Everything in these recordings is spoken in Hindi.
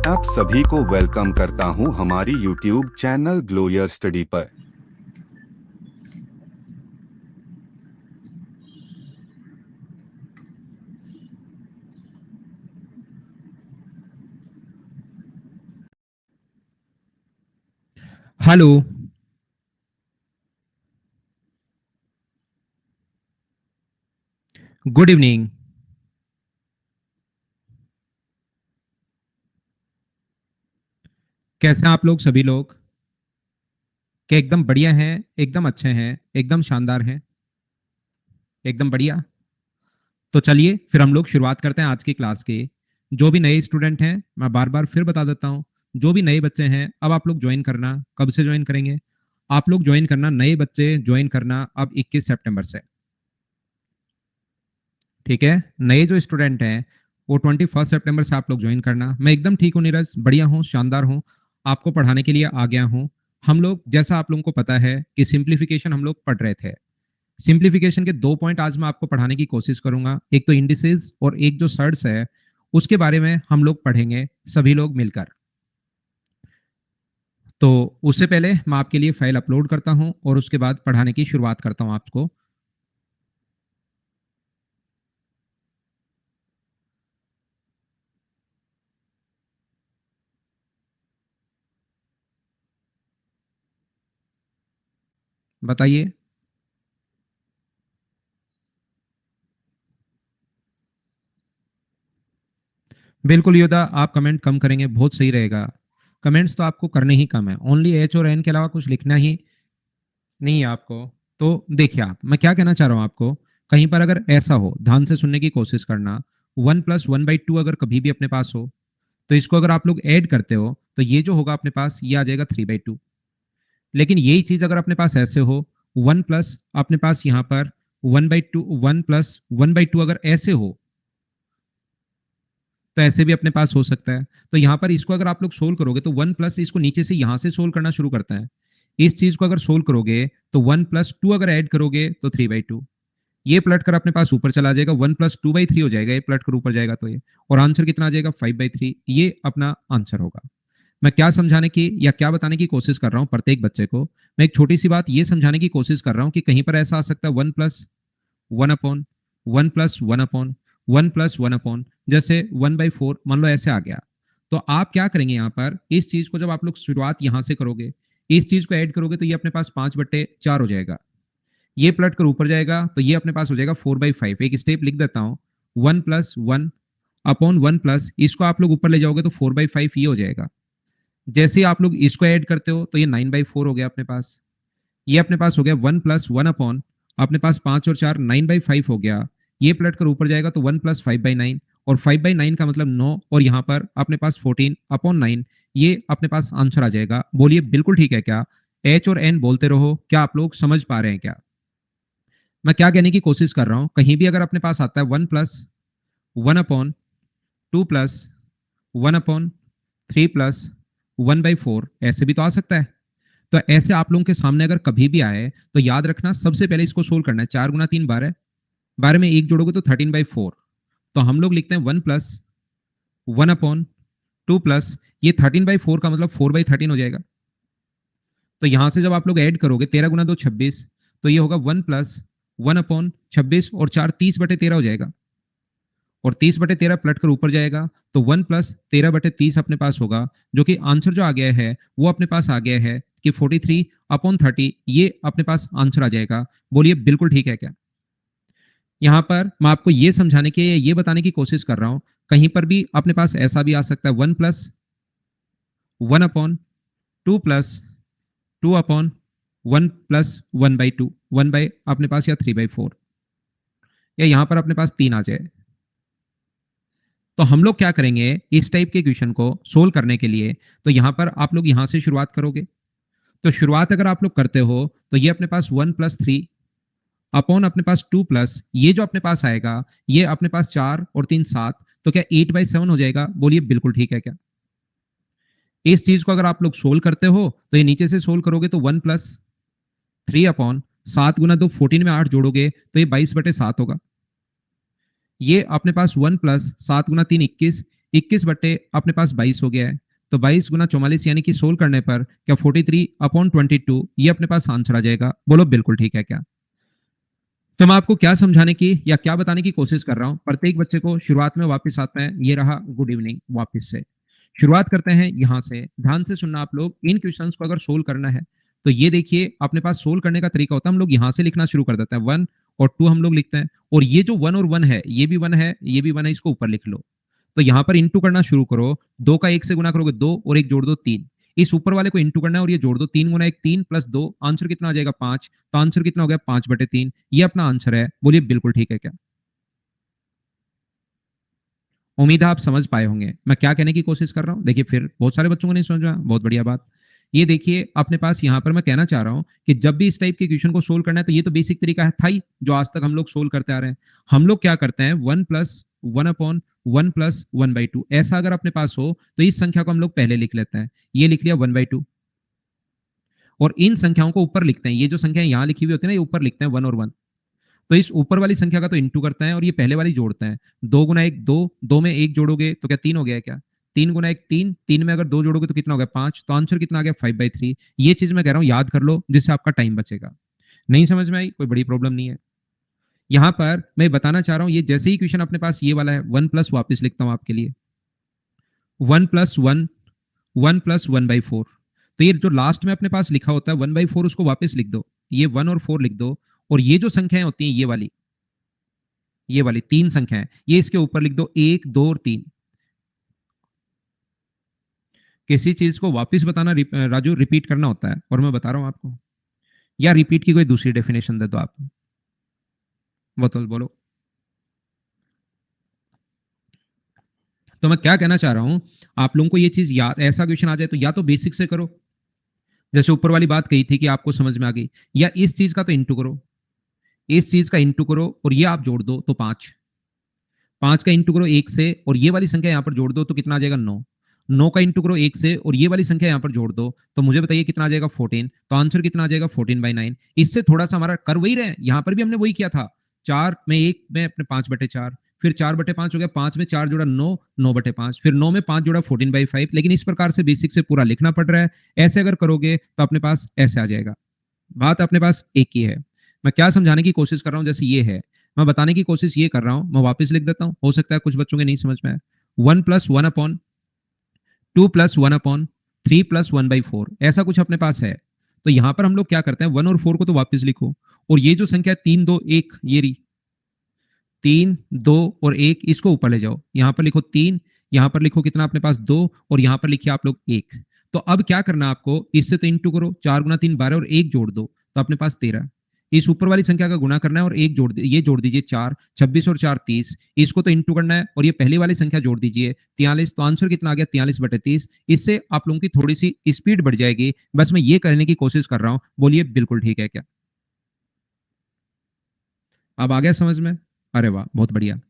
आप सभी को वेलकम करता हूं हमारी YouTube चैनल ग्लोयर स्टडी पर। हेलो। Good evening. कैसे हैं आप लोग सभी लोग? क्या एकदम बढ़िया हैं, एकदम अच्छे हैं, एकदम शानदार हैं, एकदम बढ़िया। तो चलिए फिर हम लोग शुरुआत करते हैं आज की क्लास की। जो भी नए स्टूडेंट हैं, मैं बार बार फिर बता देता हूँ, जो भी नए बच्चे हैं अब आप लोग ज्वाइन करना। कब से ज्वाइन करेंगे आप लोग? ज्वाइन करना, नए बच्चे ज्वाइन करना अब 21 सितंबर से। ठीक है, नए जो स्टूडेंट हैं वो 21 सितंबर से आप लोग ज्वाइन करना। मैं एकदम ठीक हूँ नीरज, बढ़िया हूँ, शानदार हूँ, आपको पढ़ाने के लिए आ गया हूँ। हम लोग, जैसा आप लोगों को पता है कि सिंप्लीफिकेशन हम लोग पढ़ रहे थे। सिंप्लीफिकेशन के 2 पॉइंट आज मैं आपको पढ़ाने की कोशिश करूंगा, एक तो इंडिसेस और एक जो सर्ट्स है उसके बारे में हम लोग पढ़ेंगे सभी लोग मिलकर। तो उससे पहले मैं आपके लिए फाइल अपलोड करता हूं और उसके बाद पढ़ाने की शुरुआत करता हूं आपको। बताइए। बिल्कुल योदा, आप कमेंट कम करेंगे बहुत सही रहेगा। कमेंट्स तो आपको करने ही कम है, ओनली एच और एन के अलावा कुछ लिखना ही नहीं है आपको। तो देखिए, आप, मैं क्या कहना चाह रहा हूं आपको, कहीं पर अगर ऐसा हो, ध्यान से सुनने की कोशिश करना, 1+1/2 अगर कभी भी अपने पास हो तो इसको अगर आप लोग ऐड करते हो तो ये जो होगा अपने पास ये आ जाएगा 3/2। लेकिन यही चीज अगर अपने पास ऐसे हो, 1+ अपने पास यहाँ पर 1/2, 1+1/2 अगर ऐसे हो तो ऐसे भी अपने पास हो सकता है। तो यहाँ पर इसको अगर आप लोग सोल्व करोगे तो 1+ इसको नीचे से यहां से सोल्व करना शुरू करता है। इस चीज को अगर सोल्व करोगे तो 1+2 अगर ऐड करोगे तो 3/2। ये पलट कर अपने पास ऊपर चला जाएगा, 1+2/3 हो जाएगा, ये पलट कर ऊपर जाएगा तो ये, और आंसर कितना आ जाएगा 5/3। ये अपना आंसर होगा। मैं क्या समझाने की या क्या बताने की कोशिश कर रहा हूं प्रत्येक बच्चे को, मैं एक छोटी सी बात ये समझाने की कोशिश कर रहा हूं कि कहीं पर ऐसा आ सकता है 1+1/1+1/1+1/1, जैसे 1/4 मान लो ऐसे आ गया। तो आप क्या करेंगे यहाँ पर, इस चीज को जब आप लोग शुरुआत यहां से करोगे, इस चीज को ऐड करोगे तो ये अपने पास 5/4 हो जाएगा। ये पलट कर ऊपर जाएगा तो ये अपने पास हो जाएगा 4/5। एक स्टेप लिख देता हूं, 1+1/1+, इसको आप लोग ऊपर ले जाओगे तो 4/5 ये हो जाएगा। जैसे आप लोग इसको ऐड करते हो तो ये 9/4 हो गया अपने पास। ये अपने पास हो गया 1+1 अपॉन, अपने पास 5 और 4 9/5 हो गया। ये पलट कर ऊपर जाएगा तो 1+5/9, और 5/9 का मतलब 9, और यहाँ पर अपने पास 14/9। ये अपने पास आंसर आ जाएगा। बोलिए बिल्कुल ठीक है क्या? एच और एन बोलते रहो, क्या आप लोग समझ पा रहे हैं क्या मैं क्या कहने की कोशिश कर रहा हूं? कहीं भी अगर अपने पास आता है 1+1/2+1/3+1/4, ऐसे भी तो आ सकता है। तो ऐसे आप लोगों के सामने अगर कभी भी आए तो याद रखना, सबसे पहले इसको सोल्व करना है। 4 × 3 12, 12 में एक जोड़ोगे तो 13/4। तो हम लोग लिखते हैं 1+1/2+, ये 13/4 का मतलब 4/13 हो जाएगा। तो यहां से जब आप लोग ऐड करोगे 13 × 2 26, तो ये होगा 1+1/26, और 4 30/13 हो जाएगा, और 30/13 पलट कर ऊपर जाएगा तो 1+13/30 अपने पास होगा, जो कि आंसर जो आ गया है वो अपने पास आ गया है कि 43/30। ये अपने पास आंसर आ जाएगा। बोलिए बिल्कुल ठीक है क्या? यहां पर मैं आपको ये समझाने के, ये बताने की कोशिश कर रहा हूं, कहीं पर भी अपने पास ऐसा भी आ सकता है 1+1/2+2/1+1/2, 1 बाई अपने पास, या 3/4, या यहां पर अपने पास 3 आ जाए। तो हम लोग क्या करेंगे इस टाइप के क्वेश्चन को सोल्व करने के लिए, तो यहां पर आप लोग यहां से शुरुआत करोगे। तो शुरुआत अगर आप लोग करते हो तो ये अपने पास 1+3 अपॉन अपने पास 2+, ये जो अपने पास आएगा ये अपने पास 4 और 3 7, तो क्या 8/7 हो जाएगा? बोलिए बिल्कुल ठीक है क्या? इस चीज को अगर आप लोग सोल्व करते हो तो ये नीचे से सोल्व करोगे तो 1+3 अपॉन 7 × 2 14 में 8 जोड़ोगे तो ये 22/7 होगा। ये अपने पास 1+7 × 3 21, 21 बटे अपने पास 22 हो गया है। तो 22 गुना 44 यानी कि सोल्व करने पर क्या 43/22 ये अपने पास आंसर आ जाएगा। बोलो बिल्कुल ठीक है क्या? तो मैं आपको क्या समझाने की या क्या बताने की कोशिश कर रहा हूं, प्रत्येक बच्चे को शुरुआत में वापस आता है, ये रहा गुड इवनिंग वापस से। शुरुआत करते हैं यहां से, ध्यान से सुनना आप लोग। इन क्वेश्चंस को अगर सोल्व करना है तो ये देखिए अपने पास सोल्व करने का तरीका होता है, हम लोग यहां से लिखना शुरू कर देते हैं। 1 और 2 हम लोग लिखते हैं, और ये जो 1 और 1 है, ये भी 1 है, ये भी 1 है, इसको ऊपर लिख लो। तो यहां पर इंटू करना शुरू करो। 2 का 1 से गुना करोगे 2, और 1 जोड़ दो 3। इस ऊपर वाले को इंटू करना है और ये जोड़ दो। 3 गुना 1 3 प्लस 2, आंसर कितना आ जाएगा 5। तो आंसर कितना हो गया 5/3। ये अपना आंसर है। बोलिए बिल्कुल ठीक है क्या? उम्मीद है आप समझ पाए होंगे मैं क्या कहने की कोशिश कर रहा हूं। देखिए फिर बहुत सारे बच्चों को नहीं समझ रहा, बहुत बढ़िया बात। ये देखिए अपने पास यहां पर मैं कहना चाह रहा हूं कि जब भी इस टाइप के क्वेश्चन को सोल्व करना है तो ये तो बेसिक तरीका है था ही, जो आज तक हम लोग सोल्व करते आ रहे हैं। हम लोग क्या करते हैं, 1+1/1+1/2 ऐसा अगर अपने पास हो तो इस संख्या को हम लोग पहले लिख लेते हैं। ये लिख लिया 1/2, और इन संख्याओं को ऊपर लिखते हैं। ये जो संख्या यहां लिखी हुई होती है ना, ये ऊपर लिखते हैं 1 और 1। तो इस ऊपर वाली संख्या का तो इंटू करता है और ये पहले वाली जोड़ता है। 2 गुना 1 2, 2 में 1 जोड़ोगे तो क्या 3 हो गया क्या? 3 गुना 1 3, 3 में अगर 2 जोड़ोगे तो कितना हो गया 5। तो आंसर कितना आ गया 5/3। ये चीज मैं कह रहा हूं याद कर लो, जिससे आपका टाइम बचेगा। नहीं समझ में आई, कोई बड़ी प्रॉब्लम नहीं है। यहां पर मैं बताना चाह रहा हूं, ये जैसे ही क्वेश्चन अपने पास ये वाला है, 1+ वापिस लिखता हूं आपके लिए। 1+1 1+1/4। तो ये जो लास्ट में अपने पास लिखा होता है 1/4, उसको वापस लिख दो। ये 1 और 4 लिख दो, और ये जो संख्याएं होती हैं ये वाली 3 संख्याएं, ये इसके ऊपर लिख दो 1 2 और 3। किसी चीज को वापस बताना राजू रिपीट करना होता है, और मैं बता रहा हूं आपको। या रिपीट की कोई दूसरी डेफिनेशन दे दो आप। बोलो। तो मैं क्या कहना चाह रहा हूं, आप लोगों को ये चीज याद, ऐसा क्वेश्चन आ जाए तो या तो बेसिक से करो, जैसे ऊपर वाली बात कही थी कि आपको समझ में आ गई, या इस चीज का तो इंटू करो, इस चीज का इंटू करो और ये आप जोड़ दो तो 5। 5 का इंटू करो 1 से और ये वाली संख्या यहां पर जोड़ दो तो कितना आ जाएगा 9। 9 का इंटू करो 1 से और ये वाली संख्या यहां पर जोड़ दो तो मुझे बताइए कितना आ जाएगा 14। तो आंसर कितना आ जाएगा 14/9। इससे थोड़ा सा हमारा कर वही रहे, यहां पर भी हमने वही किया था। 4 में 1 में अपने 5/4, फिर 4/5 हो गया, 5 में 4 जोड़ा 9, 9/5, फिर 9 में 5 जोड़ा 14/5। लेकिन इस प्रकार से बेसिक से पूरा लिखना पड़ रहा है। ऐसे अगर करोगे तो अपने पास ऐसे आ जाएगा। बात अपने पास एक ही है। मैं क्या समझाने की कोशिश कर रहा हूं, जैसे ये है, मैं बताने की कोशिश ये कर रहा हूं, मैं वापस लिख देता हूं, हो सकता है कुछ बच्चों के नहीं समझ में आए। 1+1/2+1/3+1/4 ऐसा कुछ अपने पास है। तो यहां पर हम लोग क्या करते हैं, 1 और 4 को तो वापस लिखो, और ये जो संख्या 3 2 1 ये रही, 3 2 और 1 इसको ऊपर ले जाओ। यहां पर लिखो 3, यहां पर लिखो कितना अपने पास 2, और यहां पर लिखिए आप लोग 1। तो अब क्या करना आपको, इससे तो इंटू करो, 4 गुना 3 12 और 1 जोड़ दो तो अपने पास 13। इस ऊपर वाली संख्या का गुणा करना है और एक जोड़ ये जोड़ दीजिए 4, 26 और 4 30। इसको तो इंटू करना है और ये पहली वाली संख्या जोड़ दीजिए 43। तो आंसर कितना आ गया 43/30। इससे आप लोगों की थोड़ी सी स्पीड बढ़ जाएगी, बस मैं ये करने की कोशिश कर रहा हूं। बोलिए बिल्कुल ठीक है क्या? अब आ गया समझ में? अरे वाह बहुत बढ़िया।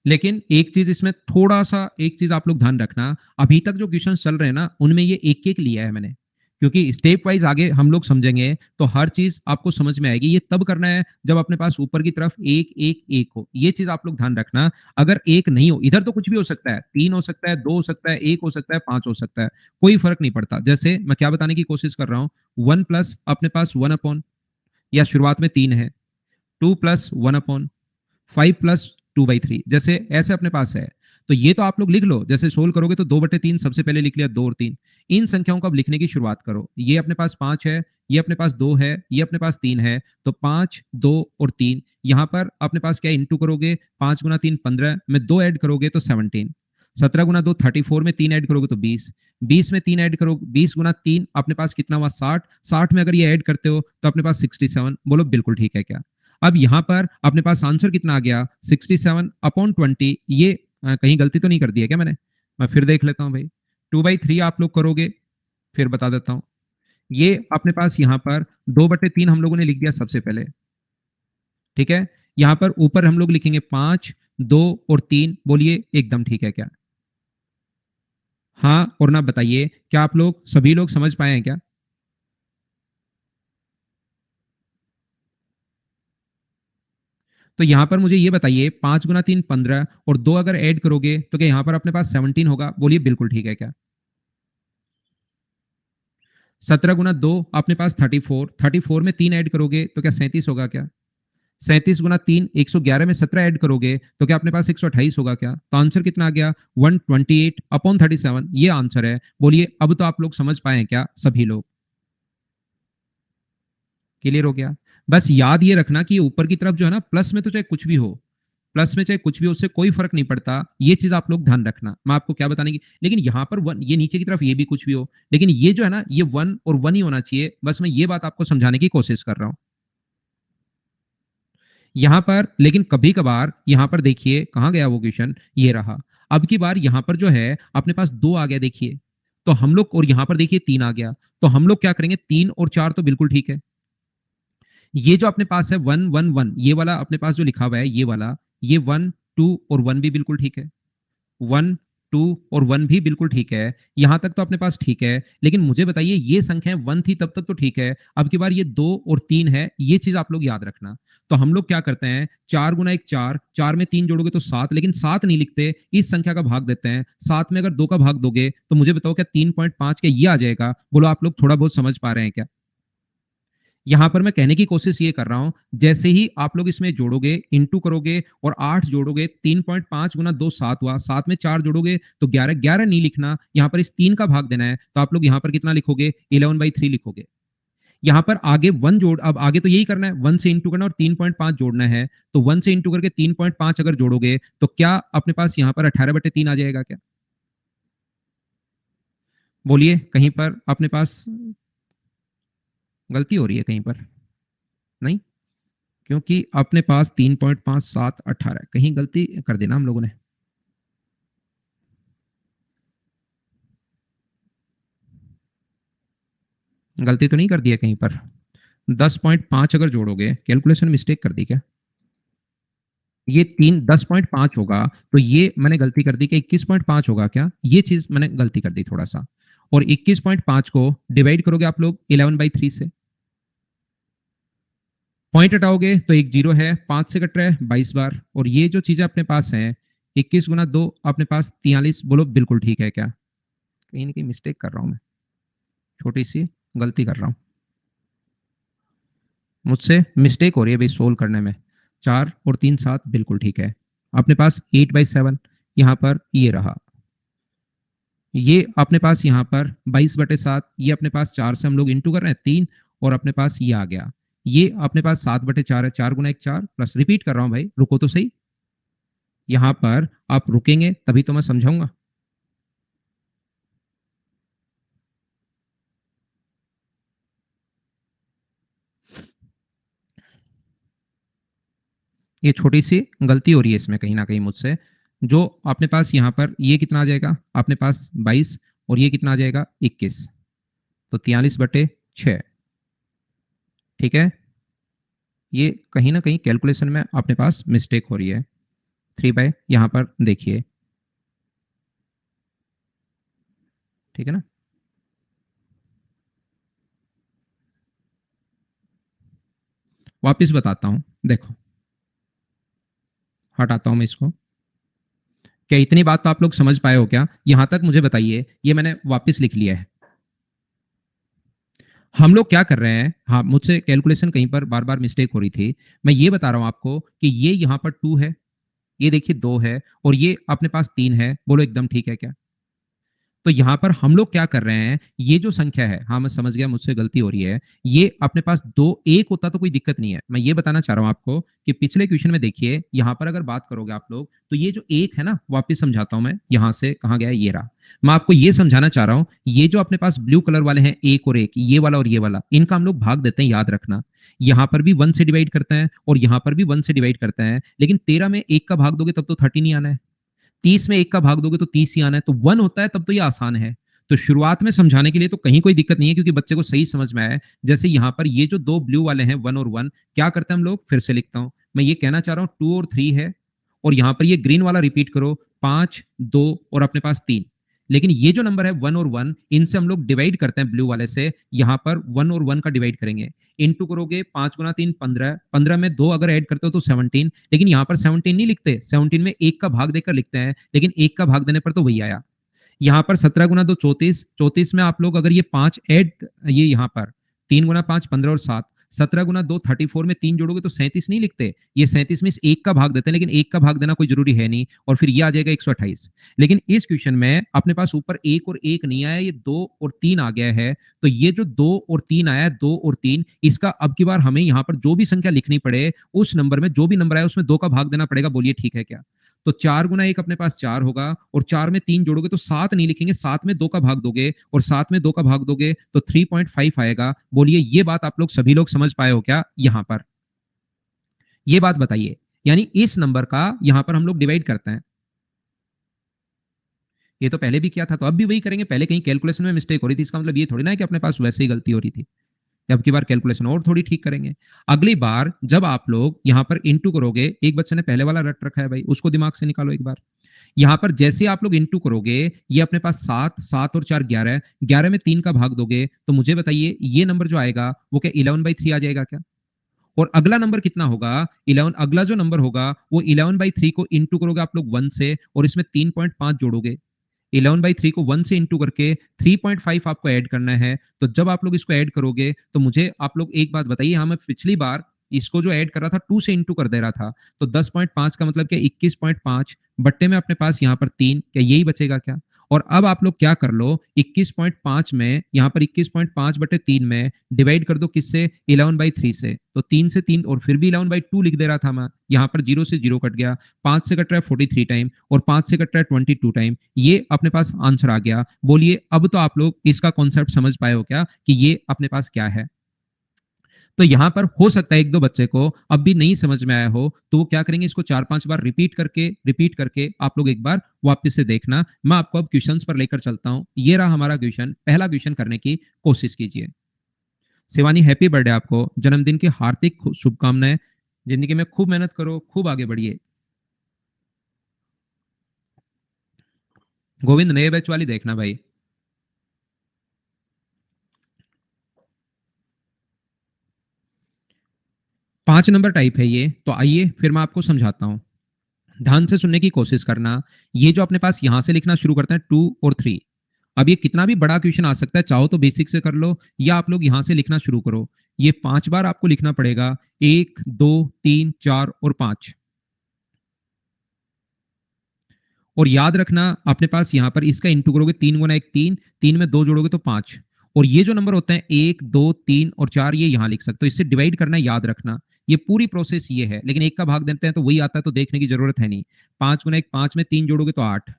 लेकिन एक चीज इसमें थोड़ा सा, एक चीज आप लोग ध्यान रखना, अभी तक जो क्वेश्चन चल रहे हैं ना उनमें ये एक एक लिया है मैंने, क्योंकि स्टेप वाइज आगे हम लोग समझेंगे तो हर चीज आपको समझ में आएगी। ये तब करना है जब अपने पास ऊपर की तरफ एक एक एक हो, ये चीज आप लोग ध्यान रखना। अगर एक नहीं हो, इधर तो कुछ भी हो सकता है, 3 हो सकता है, 2 हो सकता है, 1 हो सकता है, 5 हो सकता है, कोई फर्क नहीं पड़ता। जैसे मैं क्या बताने की कोशिश कर रहा हूँ, 1 प्लस अपने पास 1 अपॉन, या शुरुआत में 3 है, 2+1 अपॉन 5+2/3, जैसे ऐसे अपने पास है। तो ये तो आप लोग लिख लो, जैसे सोल्व करोगे तो 2/3 सबसे पहले लिख लिया, 2 और 3। इन संख्याओं को अब लिखने की शुरुआत करो। ये अपने पास 5 है, ये अपने पास 2 है, ये अपने पास 3 है, तो 5 2 और 3 यहां पर अपने पास क्या इंटू करोगे, 5 गुना 3 15 में 2 ऐड करोगे तो 17, 17 गुना 2 34 में 3 ऐड करोगे तो 20, 20 में 3 ऐड करोगे, 20 गुना 3 अपने पास कितना हुआ 60, 60 में अगर ये ऐड करते हो तो अपने पास 67। बोलो बिल्कुल ठीक है क्या? अब यहां पर अपने पास आंसर कितना आ गया 67/20। ये कहीं गलती तो नहीं कर दी है क्या मैंने? मैं फिर देख लेता हूं भाई। 2/3 आप लोग करोगे, फिर बता देता हूं। ये अपने पास यहां पर 2/3 हम लोगों ने लिख दिया सबसे पहले, ठीक है। यहां पर ऊपर हम लोग लिखेंगे 5 2 और 3। बोलिए एकदम ठीक है क्या? हाँ और ना बताइए, क्या आप लोग सभी लोग समझ पाए हैं क्या? तो यहाँ पर मुझे ये बताइए 5 गुना 3 15 और 2 अगर ऐड करोगे तो क्या यहाँ पर अपने पास 17 होगा? बोलिए बिल्कुल ठीक है क्या? 17 गुना 2 अपने पास 34, 34 में 3 ऐड करोगे तो क्या 37 होगा क्या? 37 गुना 3 111 में 17 ऐड करोगे तो क्या अपने पास 128 होगा क्या? तो आंसर कितना आ गया? 128 अपॉन 37, ये आंसर है। बोलिए अब तो आप लोग समझ पाए हैं क्या सभी लोग? क्लियर हो गया? बस याद ये रखना कि ऊपर की तरफ जो है ना, प्लस में तो चाहे कुछ भी हो, प्लस में चाहे कुछ भी हो, उससे कोई फर्क नहीं पड़ता। ये चीज आप लोग ध्यान रखना। मैं आपको क्या बताने की, लेकिन यहाँ पर वन, ये नीचे की तरफ ये भी कुछ भी हो, लेकिन ये जो है ना, ये 1 और 1 ही होना चाहिए। बस मैं ये बात आपको समझाने की कोशिश कर रहा हूं यहां पर। लेकिन कभी कभार यहां पर देखिए कहां गया वो क्वेश्चन, ये रहा। अब की बार यहां पर जो है अपने पास 2 आ गया, देखिए। तो हम लोग, और यहां पर देखिए 3 आ गया, तो हम लोग क्या करेंगे, 3 और 4 तो बिल्कुल ठीक है। ये जो अपने पास है 1 1 1, ये वाला अपने पास जो लिखा हुआ है, ये वाला, ये 1 2 और 1 भी बिल्कुल ठीक है। 1 2 और 1 भी बिल्कुल ठीक है। यहां तक तो अपने पास ठीक है। लेकिन मुझे बताइए, ये संख्याएं 1 थी तब तक तो ठीक है, अब की बार ये 2 और 3 है। ये चीज आप लोग याद रखना। तो हम लोग क्या करते हैं, 4 गुना 1 4, 4 में 3 जोड़ोगे तो 7, लेकिन 7 नहीं लिखते, इस संख्या का भाग देते हैं। 7 में अगर 2 का भाग दोगे तो मुझे बताओ क्या 3.5 का ये आ जाएगा? बोलो आप लोग थोड़ा बहुत समझ पा रहे हैं क्या? यहां पर मैं कहने की कोशिश ये कर रहा हूं, जैसे ही आप लोग इसमें जोड़ोगे, इंटू करोगे और 8 जोड़ोगे, 3.5 गुना 2 7 हुआ, 7 में 4 जोड़ोगे तो 11, 11 नहीं लिखना, यहां पर इस 3 का भाग देना है। तो आप लोग यहां पर कितना लिखोगे, 11/3 लिखोगे। यहां पर आगे 1 जोड़, अब आगे तो यही करना है, 1 से इंटू करना और 3.5 जोड़ना है। तो 1 से इंटू करके 3.5 अगर जोड़ोगे तो क्या अपने पास यहां पर 18/3 आ जाएगा क्या? बोलिए, कहीं पर अपने पास गलती हो रही है कहीं पर? नहीं, क्योंकि अपने पास 3.57 18, कहीं गलती कर देना हम लोगों ने। गलती तो नहीं कर दी है कहीं पर? 10.5 अगर जोड़ोगे, कैलकुलेशन मिस्टेक कर दी क्या? ये 10.5 होगा, तो ये मैंने गलती कर दी कि 21.5 होगा क्या? ये चीज मैंने गलती कर दी थोड़ा सा। और 21.5 को डिवाइड करोगे आप लोग 11/3 से, पॉइंट हटाओगे तो एक जीरो है, 5 से कट रहा है 22 बार। और ये जो चीजें अपने पास हैं, 21 गुना 2 अपने पास 43। बोलो बिल्कुल ठीक है क्या? कहीं ना कहीं मिस्टेक कर रहा हूं मैं, छोटी सी गलती कर रहा हूं, मुझसे मिस्टेक हो रही है भाई सोल्व करने में। 4 और 3 7 बिल्कुल ठीक है। अपने पास 8/7 यहाँ पर ये रहा, ये अपने पास यहाँ पर 22/7, ये अपने पास 4 से हम लोग इंटू कर रहे हैं 3, और अपने पास ये आ गया। ये अपने पास 7/4 है, 4 गुना 1 4, प्लस रिपीट कर रहा हूं भाई, रुको तो सही। यहां पर आप रुकेंगे तभी तो मैं समझाऊंगा। ये छोटी सी गलती हो रही है इसमें कहीं ना कहीं मुझसे। जो अपने पास यहाँ पर ये कितना आ जाएगा, अपने पास 22, और ये कितना आ जाएगा 21, तो 43/6। ठीक है, ये कहीं ना कहीं कैलकुलेशन में अपने पास मिस्टेक हो रही है। 3 यहाँ पर देखिए, ठीक है ना। वापिस बताता हूं, देखो, हटाता हूं मैं इसको। क्या इतनी बात तो आप लोग समझ पाए हो क्या? यहां तक मुझे बताइए, ये मैंने वापस लिख लिया है। हम लोग क्या कर रहे हैं, हाँ मुझसे कैलकुलेशन कहीं पर बार बार मिस्टेक हो रही थी। मैं ये बता रहा हूं आपको कि ये यहां पर 2 है, ये देखिए 2 है, और ये अपने पास 3 है। बोलो एकदम ठीक है क्या? तो यहां पर हम लोग क्या कर रहे हैं, ये जो संख्या है, हाँ मैं समझ गया मुझसे गलती हो रही है, ये अपने पास 2 1 होता तो कोई दिक्कत नहीं है। मैं ये बताना चाह रहा हूं आपको कि पिछले क्वेश्चन में देखिए, यहां पर अगर बात करोगे आप लोग, तो ये जो 1 है ना, वापस समझाता हूं मैं, यहां से कहां गया, ये रहा। मैं आपको ये समझाना चाह रहा हूं, ये जो अपने पास ब्लू कलर वाले हैं, 1 और 1, ये वाला और ये वाला, इनका हम लोग भाग देते हैं, याद रखना। यहां पर भी 1 से डिवाइड करते हैं और यहां पर भी 1 से डिवाइड करते हैं, लेकिन 13 में 1 का भाग दोगे तब तो 30 नहीं आना है, 30 में 1 का भाग दोगे तो 30 ही आना है, तो 1 होता है तब तो ये आसान है। तो शुरुआत में समझाने के लिए तो कहीं कोई दिक्कत नहीं है, क्योंकि बच्चे को सही समझ में आया है। जैसे यहां पर ये जो 2 ब्लू वाले हैं 1 और 1, क्या करते हैं हम लोग, फिर से लिखता हूं मैं, ये कहना चाह रहा हूं 2 और 3 है, और यहां पर ये ग्रीन वाला रिपीट करो, 5 2 और अपने पास 3, लेकिन ये जो नंबर है 1 और 1, इनसे हम लोग डिवाइड करते हैं ब्लू वाले से, यहाँ पर 1 और 1 का डिवाइड करेंगे, इनटू करोगे 5 गुना 3 15, 15 में 2 अगर ऐड करते हो तो 17, लेकिन यहाँ पर 17 नहीं लिखते, 17 में 1 का भाग देकर लिखते हैं, लेकिन 1 का भाग देने पर तो वही आया। यहाँ पर 17 गुना 2 34, 34 में आप लोग अगर ये 5 ऐड, ये यहाँ पर 3 गुना 5 15 और 7, 17 गुना 2 34 में 3 जोड़ोगे तो 37 नहीं लिखते, ये 37 में 1 का भाग देते हैं, लेकिन 1 का भाग देना कोई जरूरी है नहीं, और फिर ये आ जाएगा 128। लेकिन इस क्वेश्चन में अपने पास ऊपर 1 और 1 नहीं आया, ये 2 और 3 आ गया है, तो ये जो 2 और 3 आया है, 2 और 3, इसका अब की बार हमें यहाँ पर जो भी संख्या लिखनी पड़े, उस नंबर में जो भी नंबर आया उसमें 2 का भाग देना पड़ेगा। बोलिए ठीक है क्या? तो 4 गुना 1 अपने पास 4 होगा, और 4 में 3 जोड़ोगे तो 7 नहीं लिखेंगे, 7 में 2 का भाग दोगे, और 7 में 2 का भाग दोगे तो 3.5 आएगा। बोलिए ये बात आप लोग सभी लोग समझ पाए हो क्या? यहां पर ये बात बताइए, यानी इस नंबर का यहां पर हम लोग डिवाइड करते हैं। ये तो पहले भी किया था, तो अब भी वही करेंगे। पहले कहीं कैलकुलेशन में मिस्टेक हो रही थी, इसका मतलब ये थोड़ी ना है कि अपने पास वैसे ही गलती हो रही थी। अब की बार कैलकुलेशन और थोड़ी ठीक करेंगे। अगली बार जब आप लोग यहां पर इंटू करोगे, एक बच्चे ने पहले वाला रट रखा है भाई, उसको दिमाग से निकालो एक बार। यहां पर जैसे आप लोग इंटू करोगे, ये अपने पास 7, 7 और 4 11, 11 में 3 का भाग दोगे तो मुझे बताइए ये नंबर जो आएगा वो क्या 11/3 आ जाएगा क्या? और अगला नंबर कितना होगा? 11। अगला जो नंबर होगा वो 11/3 को इंटू करोगे आप लोग 1 से, और इसमें 3.5 जोड़ोगे। 11/3 को 1 से इंटू करके 3.5 आपको ऐड करना है। तो जब आप लोग इसको ऐड करोगे तो मुझे आप लोग एक बात बताइए, हाँ मैं पिछली बार इसको जो ऐड कर रहा था 2 से इंटू कर दे रहा था, तो 10.5 का मतलब क्या 21.5 बट्टे में अपने पास यहाँ पर 3, क्या यही बचेगा क्या? और अब आप लोग क्या कर लो, 21.5 में यहाँ पर 21.5 बटे 3 में डिवाइड कर दो, किससे? 11/3 से। तो 3 से 3, और फिर भी 11/2 लिख दे रहा था मैं, यहाँ पर 0 से 0 कट गया, 5 से कट रहा है 43 टाइम, और 5 से कट रहा है 22 टाइम, ये अपने पास आंसर आ गया। बोलिए अब तो आप लोग इसका कॉन्सेप्ट समझ पाए हो क्या कि ये अपने पास क्या है? तो यहां पर हो सकता है एक दो बच्चे को अब भी नहीं समझ में आया हो, तो वो क्या करेंगे, इसको 4-5 बार रिपीट करके आप लोग एक बार वापस से देखना। मैं आपको अब क्वेश्चंस पर लेकर चलता हूं। ये रहा हमारा क्वेश्चन, पहला क्वेश्चन करने की कोशिश कीजिए। शिवानी, हैप्पी बर्थडे, आपको जन्मदिन की हार्दिक शुभकामनाएं। जिंदगी में खूब मेहनत करो, खूब आगे बढ़िए। गोविंद, नए बैच वाली देखना भाई। 5 नंबर टाइप है ये, तो आइए फिर मैं आपको समझाता हूं, ध्यान से सुनने की कोशिश करना। ये जो अपने पास यहां से लिखना शुरू करते हैं 2 और 3, अब ये कितना भी बड़ा क्वेश्चन आ सकता है, चाहो तो बेसिक से कर लो, या आप लोग यहां से लिखना शुरू करो। ये 5 बार आपको लिखना पड़ेगा, 1 2 3 4 और 5। और याद रखना अपने पास यहां पर इसका इंटू करोगे, 3 गुना 1 3, 3 में 2 जोड़ोगे तो 5। और ये जो नंबर होते हैं 1 2 3 और 4, ये यहां लिख सकते हो, इससे डिवाइड करना है, याद रखना। ये पूरी प्रोसेस ये है, लेकिन एक का भाग देते हैं तो वही आता है, तो देखने की जरूरत है नहीं। 5 गुना 1 5 में 3 जोड़ोगे तो 8,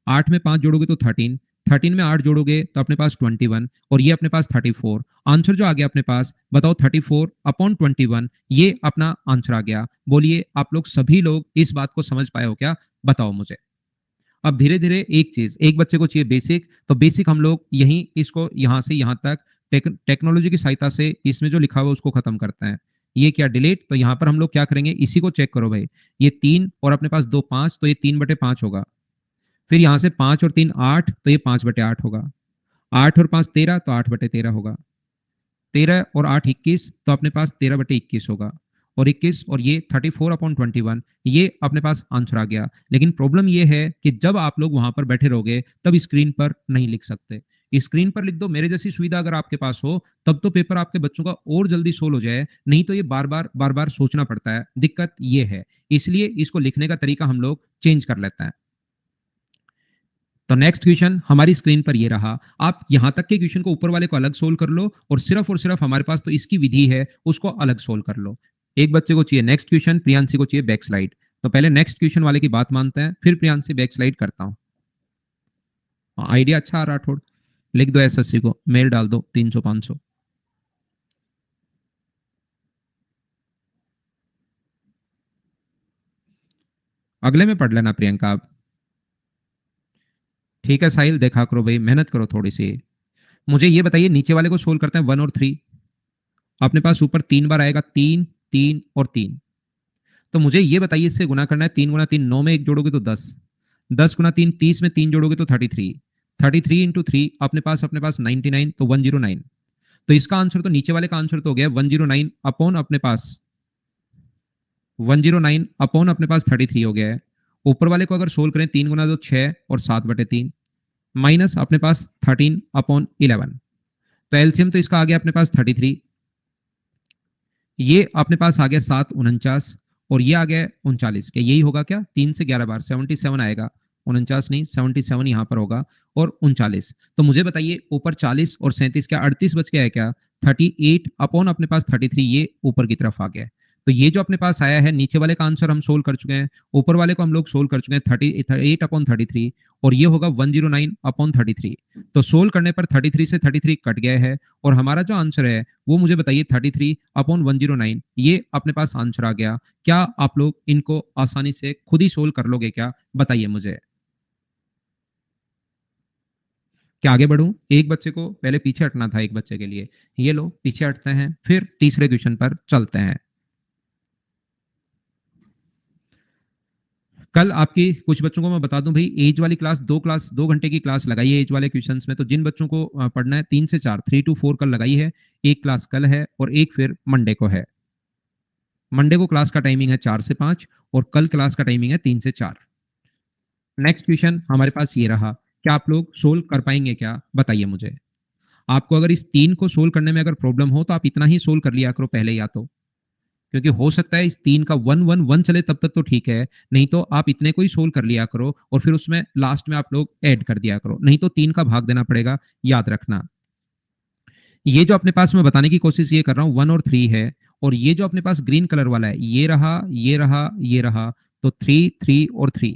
8 में 5 जोड़ोगे तो 13, 13 में 8 जोड़ोगे तो अपने पास 21, और ये अपने पास 34। आंसर जो आ गया अपने पास, बताओ 34/21, ये अपना आंसर आ गया। बोलिए आप लोग सभी लोग इस बात को समझ पाए हो क्या? बताओ मुझे। अब धीरे धीरे एक चीज, एक बच्चे को चाहिए बेसिक, तो बेसिक हम लोग यहीं इसको यहां से यहां तक टेक्नोलॉजी की सहायता से इसमें जो लिखा हुआ है उसको खत्म करते हैं। ये क्या डिलीट, तो यहां पर हम लोग क्या करेंगे, इसी को चेक करो भाई। ये 3 और अपने पास 2 5, तो ये 3/5 होगा। फिर यहां से 5 और 3 8, तो ये 5/8 होगा। 8 और 5 13, तो 8/13 होगा। 13 और 8 21, तो अपने पास 13/21 होगा। और 21 और ये 34/21, ये अपने पास आंसर आ गया। लेकिन प्रॉब्लम ये है कि जब आप लोग वहां पर बैठे रहोगे तब स्क्रीन पर नहीं लिख सकते। स्क्रीन पर लिख दो, मेरे जैसी सुविधा अगर आपके पास हो तब तो पेपर आपके बच्चों का और जल्दी सोल्व हो जाए, नहीं तो ये बार बार सोचना पड़ता है। दिक्कत ये है, इसलिए इसको लिखने का तरीका हम लोग चेंज कर लेते हैं। तो नेक्स्ट क्वेश्चन हमारी स्क्रीन पर ये रहा। आप यहां तक के क्वेश्चन को ऊपर वाले को अलग सोल्व कर लो, और सिर्फ हमारे पास तो इसकी विधि है, उसको अलग सोल्व कर लो। एक बच्चे को चाहिए नेक्स्ट क्वेश्चन, प्रियांशी को चाहिए बैक स्लाइड। तो पहले नेक्स्ट क्वेश्चन वाले की बात मानते हैं, फिर प्रियांशी बैक स्लाइड करता हूं। आइडिया अच्छा आ रहा राठौड़, लिख दो एसएससी को, मेल डाल दो 300-500। अगले में पढ़ लेना प्रियंका आप। ठीक है साहिल, देखा करो भाई, मेहनत करो थोड़ी सी। मुझे ये बताइए, नीचे वाले को सोल्व करते हैं 1 और 3। अपने पास ऊपर 3 बार आएगा, 3 3 और 3। तो मुझे ये बताइए, इससे गुना करना है, 3 गुना 3 9 में 1 जोड़ोगे तो 10, 10 गुना 3 30 में 3 जोड़ोगे तो 33, 33 इंटू 3 अपने पास 99, तो 109। तो इसका आंसर तो नीचे वाले का आंसर तो हो गया 109 अपॉन अपने पास 109 अपॉन अपने पास 33 हो गया है। ऊपर वाले को अगर सोल्व करें 3 गुना 2 6 और 7/3 माइनस अपने पास 13 अपॉन 11। तो एलसीएम तो इसका आ गया अपने पास 33, ये अपने पास आ गया 7 49 और ये आ गया 39। क्या यही होगा क्या? 3 से 11 बार 77 आएगा, 49 नहीं 77 यहां पर होगा और 39। तो मुझे बताइए ऊपर 40 और 37 क्या 38 बच गया है क्या? 38 अपॉन अपने पास 33 ये ऊपर की तरफ आ गया है। तो ये जो अपने पास आया है नीचे वाले का आंसर हम सोल्व कर चुके हैं, ऊपर वाले को हम लोग सोल्व कर चुके हैं 38 अपॉन 33 और ये होगा 109 अपॉन 33। तो सोल्व करने पर 33 से 33 कट गया है और हमारा जो आंसर है वो मुझे बताइए 33 अपॉन 109, ये अपने पास आंसर आ गया। क्या आप लोग इनको आसानी से खुद ही सोल्व कर लोगे क्या? बताइए मुझे। क्या आगे बढ़ूं? एक बच्चे को पहले पीछे हटना था एक बच्चे के लिए, ये लो पीछे हटते हैं, फिर तीसरे क्वेश्चन पर चलते हैं। कल आपकी कुछ बच्चों को मैं बता दूं भाई, एज वाली क्लास 2 घंटे की क्लास लगाई है एज वाले क्वेश्चंस में। तो जिन बच्चों को पढ़ना है 3 से 4 3 to 4 कल लगाई है, एक क्लास कल है और एक फिर मंडे को है। मंडे को क्लास का टाइमिंग है 4 से 5 और कल क्लास का टाइमिंग है 3 से 4। नेक्स्ट क्वेश्चन हमारे पास ये रहा, क्या आप लोग सोल्व कर पाएंगे क्या? बताइए मुझे। आपको अगर इस 3 को सोल्व करने में अगर प्रॉब्लम हो तो आप इतना ही सोल्व कर लिया करो पहले, या तो क्योंकि हो सकता है इस 3 का 1 1 1 चले तब तक तो ठीक है, नहीं तो आप इतने को ही सोल्व कर लिया करो और फिर उसमें लास्ट में आप लोग ऐड कर दिया करो, नहीं तो 3 का भाग देना पड़ेगा, याद रखना। ये जो अपने पास मैं बताने की कोशिश ये कर रहा हूं 1 और 3 है, और ये जो अपने पास ग्रीन कलर वाला है ये रहा ये रहा ये रहा, तो 3 3 और 3।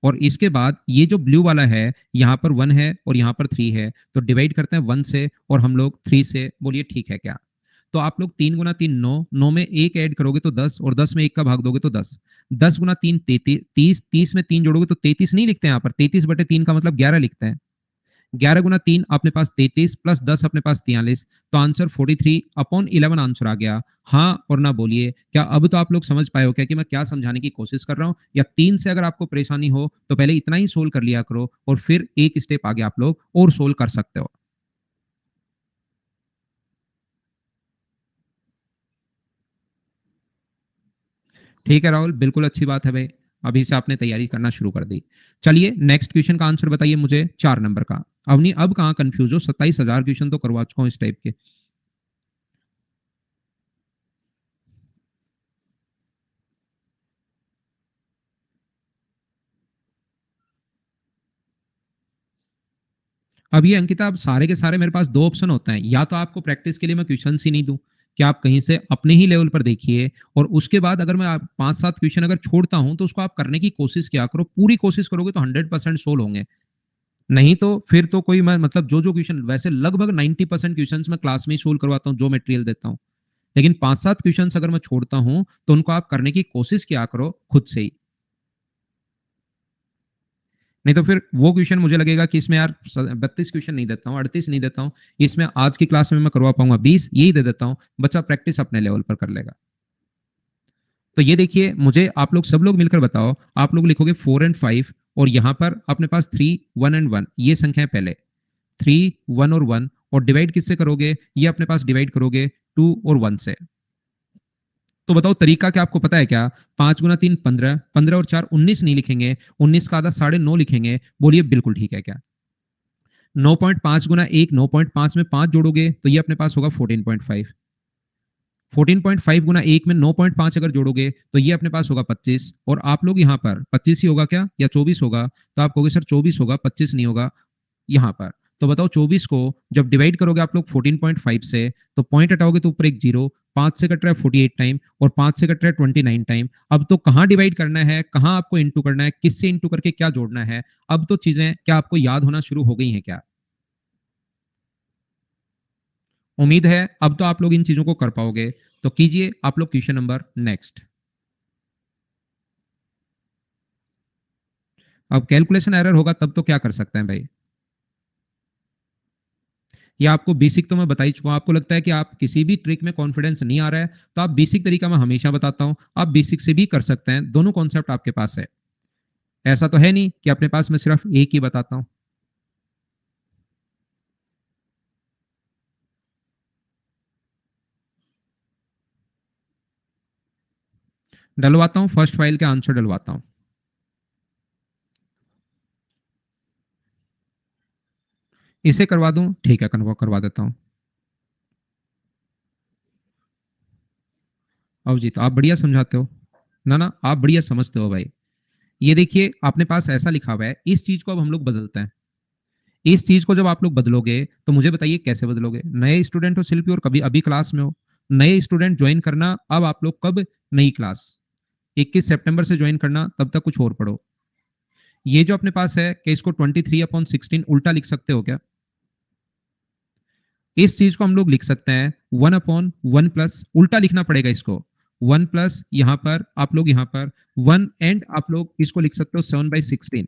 और इसके बाद ये जो ब्लू वाला है यहाँ पर 1 है और यहाँ पर 3 है, तो डिवाइड करते हैं 1 से और हम लोग 3 से, बोलिए ठीक है क्या? तो आप लोग 3 गुना 3 9, 9 में 1 ऐड करोगे तो 10 और 10 में 1 का भाग दोगे तो 10, 10 गुना 3 33, 30 में 3 जोड़ोगे तो 33 नहीं लिखते हैं यहाँ पर, 33/3 का मतलब 11 लिखते हैं। 11 गुना 3 अपने पास 33 प्लस 10 अपने पास 43, तो आंसर 43 अपॉन 11 आंसर आ गया। हाँ और ना बोलिए। क्या अब तो आप लोग समझ पाए हो क्या कि मैं क्या समझाने की कोशिश कर रहा हूं? या 3 से अगर आपको परेशानी हो तो पहले इतना ही सोल्व कर लिया करो और फिर एक स्टेप आगे आप लोग और सोल्व कर सकते हो। ठीक है राहुल, बिल्कुल अच्छी बात है भाई, अभी से आपने तैयारी करना शुरू कर दी। चलिए नेक्स्ट क्वेश्चन का आंसर बताइए मुझे 4 नंबर का। अवनी अब कहाँ कंफ्यूज हो, 27,000 क्वेश्चन तो करवा चुका हूँ इस टाइप के। अब ये अंकिता, अब सारे के सारे मेरे पास दो ऑप्शन होते हैं, या तो आपको प्रैक्टिस के लिए मैं क्वेश्चन ही नहीं दूं कि आप कहीं से अपने ही लेवल पर देखिए, और उसके बाद अगर मैं 5 7 क्वेश्चन अगर छोड़ता हूं तो उसको आप करने की कोशिश किया करो, पूरी कोशिश करोगे तो 100% सोल्व होंगे। नहीं तो फिर तो कोई, मैं मतलब जो जो क्वेश्चन वैसे लगभग 90% क्वेश्चन मैं क्लास में ही सोल्व करवाता हूँ जो मटेरियल देता हूँ, लेकिन 5 7 क्वेश्चन अगर मैं छोड़ता हूँ तो उनको आप करने की कोशिश किया करो खुद से ही। नहीं तो फिर वो क्वेश्चन मुझे लगेगा कि इसमें यार 32 क्वेश्चन नहीं देता हूँ, 38 नहीं देता हूँ, इसमें आज की क्लास में मैं करवा पाऊंगा 20, यही दे देता हूँ, बच्चा प्रैक्टिस अपने लेवल पर कर लेगा। तो ये देखिए, मुझे आप लोग सब लोग मिलकर बताओ, आप लोग लिखोगे 4 और 5 और यहाँ पर अपने पास 3 1 और 1, ये संख्या है पहले 3 1 और 1, और डिवाइड किससे करोगे? ये अपने पास डिवाइड करोगे 2 और 1 से। तो बताओ तरीका क्या आपको पता है क्या? 5 गुना 3 15, 15 और 4 19 नहीं लिखेंगे, 19 का आधा 9.5 लिखेंगे, बोलिए बिल्कुल ठीक है क्या? 9.5 गुना 1 9.5 में 5 जोड़ोगे तो ये अपने पास होगा 14.5, 14.5 गुना 1 में 9.5 अगर जोड़ोगे तो ये अपने पास होगा 25, और आप लोग यहाँ पर 25 ही होगा क्या या 24 होगा? तो आप कहोगे सर 24 होगा, 25 नहीं होगा यहाँ पर। तो बताओ 24 को जब डिवाइड करोगे आप लोग 14.5 से, तो पॉइंट हटाओगे तो ऊपर एक जीरो, 5 से कट रहा है 48 टाइम और 5 से कट रहा है 29 टाइम। अब तो कहाँ डिवाइड करना है, कहाँ आपको इंटू करना है, किससे इंटू करके क्या जोड़ना है, अब तो चीजें क्या आपको याद होना शुरू हो गई हैं क्या? उम्मीद है अब तो आप लोग इन चीजों को कर पाओगे। तो कीजिए आप लोग क्वेश्चन नंबर नेक्स्ट। अब कैलकुलेशन एरर होगा तब तो क्या कर सकते हैं भाई? या आपको बेसिक तो मैं बता ही चुका हूं, आपको लगता है कि आप किसी भी ट्रिक में कॉन्फिडेंस नहीं आ रहा है, तो आप बेसिक तरीका मैं हमेशा बताता हूं, आप बेसिक से भी कर सकते हैं, दोनों कॉन्सेप्ट आपके पास है। ऐसा तो है नहीं कि अपने पास मैं सिर्फ एक ही बताता हूं। डलवाता हूं, फर्स्ट फाइल के आंसर डलवाता हूं। इसे करवा दूं, ठीक है, कन्फर्म करवा देता हूं। अभिजीत, आप बढ़िया समझाते हो ना, ना आप बढ़िया समझते हो भाई। ये देखिए आपने पास ऐसा लिखा हुआ है, इस चीज को अब हम लोग बदलते हैं। इस चीज को जब आप लोग बदलोगे तो मुझे बताइए कैसे बदलोगे। नए स्टूडेंट हो शिल्पी और कभी अभी क्लास में हो, नए स्टूडेंट ज्वाइन करना। अब आप लोग कब नई क्लास 21 सितंबर से ज्वाइन करना, तब तक कुछ और पढ़ो। ये जो अपने पास है कि इसको 23/16 उल्टा लिख सकते हो क्या? इस चीज को हम लोग लिख सकते हैं 1/1 प्लस, उल्टा लिखना पड़ेगा इसको। 1 प्लस यहां पर आप लोग यहां पर 1 एंड आप लोग इसको लिख सकते हो 7/16।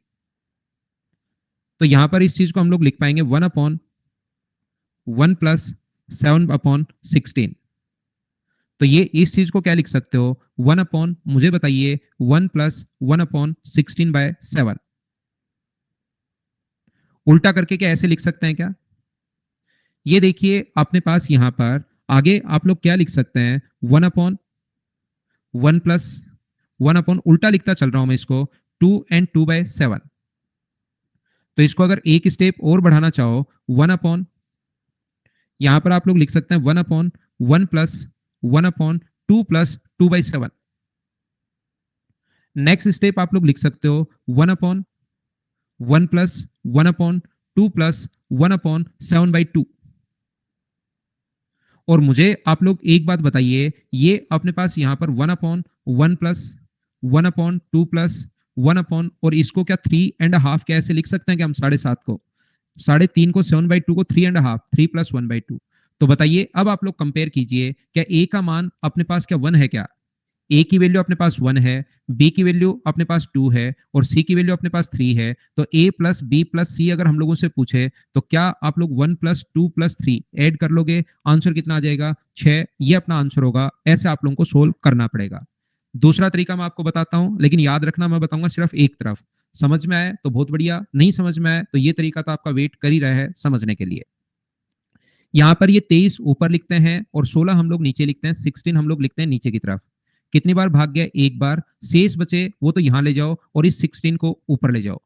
तो यहां पर इस चीज को हम लोग लिख पाएंगे 1/1 प्लस 7/16। तो ये इस चीज को क्या लिख सकते हो, 1 मुझे बताइए 1 प्लस 1/16/7। उल्टा करके क्या ऐसे लिख सकते हैं क्या? ये देखिए अपने पास यहां पर आगे आप लोग क्या लिख सकते हैं, 1/1 प्लस 1 उल्टा लिखता चल रहा हूं मैं इसको, 2 एंड 2/7। तो इसको अगर एक स्टेप और बढ़ाना चाहो, 1/, यहां पर आप लोग लिख सकते हैं 1/1 प्लस 1/2 प्लस 2/7। नेक्स्ट स्टेप आप लोग लिख सकते हो 1/1 प्लस 1/2 प्लस 1/7/2। और मुझे आप लोग एक बात बताइए, ये अपने पास यहां पर 1/1 प्लस 1/2 प्लस 1 और इसको क्या 3.5 क्या ऐसे लिख सकते हैं कि हम 7.5 को, 3.5 को 7/2 को 3.5, 3 प्लस 1/2। तो बताइए अब आप लोग कंपेयर कीजिए, क्या ए का मान अपने पास क्या 1 है क्या? ए की वैल्यू अपने पास 1 है, बी की वैल्यू अपने पास 2 है और सी की वैल्यू अपने पास 3 है। तो ए प्लस बी प्लस सी अगर हम लोगों से पूछे तो क्या आप लोग 1 प्लस 2 प्लस 3 ऐड कर लोगे? आंसर कितना आ जाएगा? 6। ये अपना आंसर होगा। ऐसे आप लोगों को सोल्व करना पड़ेगा। दूसरा तरीका मैं आपको बताता हूं, लेकिन याद रखना मैं बताऊंगा सिर्फ एक तरफ। समझ में आए तो बहुत बढ़िया, नहीं समझ में आए तो ये तरीका तो आपका वेट कर ही रहा है समझने के लिए। यहां पर ये 23 ऊपर लिखते हैं और 16 हम लोग नीचे लिखते हैं, 16 हम लोग लिखते हैं नीचे की तरफ। कितनी बार भाग गया? एक बार। शेष बचे वो तो यहां ले जाओ और इस 16 को ऊपर ले जाओ।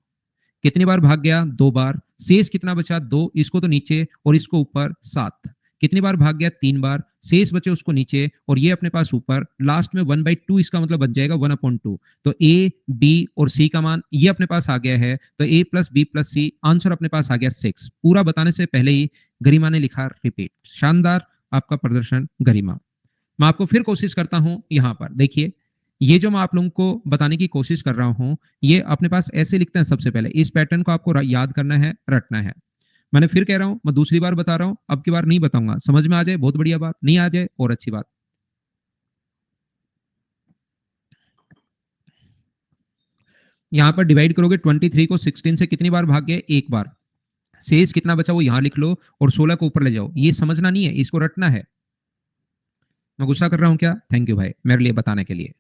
कितनी बार भाग गया? 2 बार। शेष कितना बचा? 2। इसको तो नीचे और इसको ऊपर 7। कितनी बार भाग गया? 3 बार। शेष बचे उसको नीचे और ये अपने पास ऊपर। लास्ट में 1/2 इसका मतलब बन जाएगा 1/2। तो ए बी और सी का मान ये अपने पास आ गया है। तो A plus B plus C answer अपने पास आ गया 6। पूरा बताने से पहले ही गरिमा ने लिखा रिपीट। शानदार आपका प्रदर्शन गरिमा। मैं आपको फिर कोशिश करता हूं, यहां पर देखिए ये जो मैं आप लोगों को बताने की कोशिश कर रहा हूं, ये अपने पास ऐसे लिखते हैं। सबसे पहले इस पैटर्न को आपको याद करना है, रटना है। मैंने फिर कह रहा हूं, मैं दूसरी बार बता रहा हूं, अब की बार नहीं बताऊंगा। समझ में आ जाए बहुत बढ़िया बात, नहीं आ जाए और अच्छी बात। यहां पर डिवाइड करोगे 23 को 16 से, कितनी बार भाग गए? एक बार। शेष कितना बचा वो यहां लिख लो और 16 को ऊपर ले जाओ। ये समझना नहीं है, इसको रटना है। मैं गुस्सा कर रहा हूं क्या? थैंक यू भाई मेरे लिए बताने के लिए।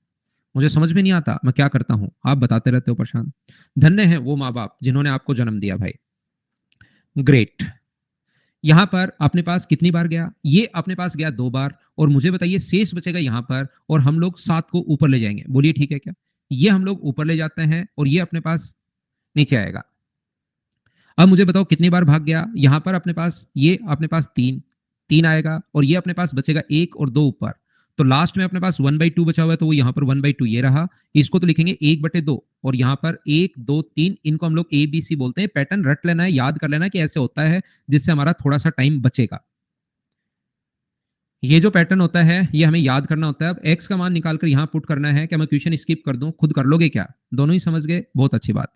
मुझे समझ में नहीं आता मैं क्या करता हूं, आप बताते रहते हो प्रशांत। धन्य है वो माँ बाप जिन्होंने आपको जन्म दिया भाई। ग्रेट। यहां पर अपने पास कितनी बार गया? ये अपने पास गया 2 बार। और मुझे बताइए शेष बचेगा यहां पर और हम लोग 7 को ऊपर ले जाएंगे। बोलिए ठीक है क्या? ये हम लोग ऊपर ले जाते हैं और ये अपने पास नीचे आएगा। अब मुझे बताओ कितनी बार भाग गया? यहां पर अपने पास ये अपने पास 3 आएगा और ये अपने पास बचेगा 1 और 2 ऊपर। तो लास्ट में अपने पास 1/2 बचा हुआ है, तो वो यहां पर 1/2 ये रहा। इसको तो लिखेंगे 1/2 और यहां पर 1 2 3 इनको हम लोग ए बी सी बोलते हैं। पैटर्न रट लेना है, याद कर लेना कि ऐसे होता है, जिससे हमारा थोड़ा सा टाइम बचेगा। ये जो पैटर्न होता है ये हमें याद करना होता है। अब एक्स का मान निकालकर यहां पुट करना है। क्या मैं क्वेश्चन स्किप कर दूं? खुद कर लोगे क्या? दोनों ही समझ गए, बहुत अच्छी बात।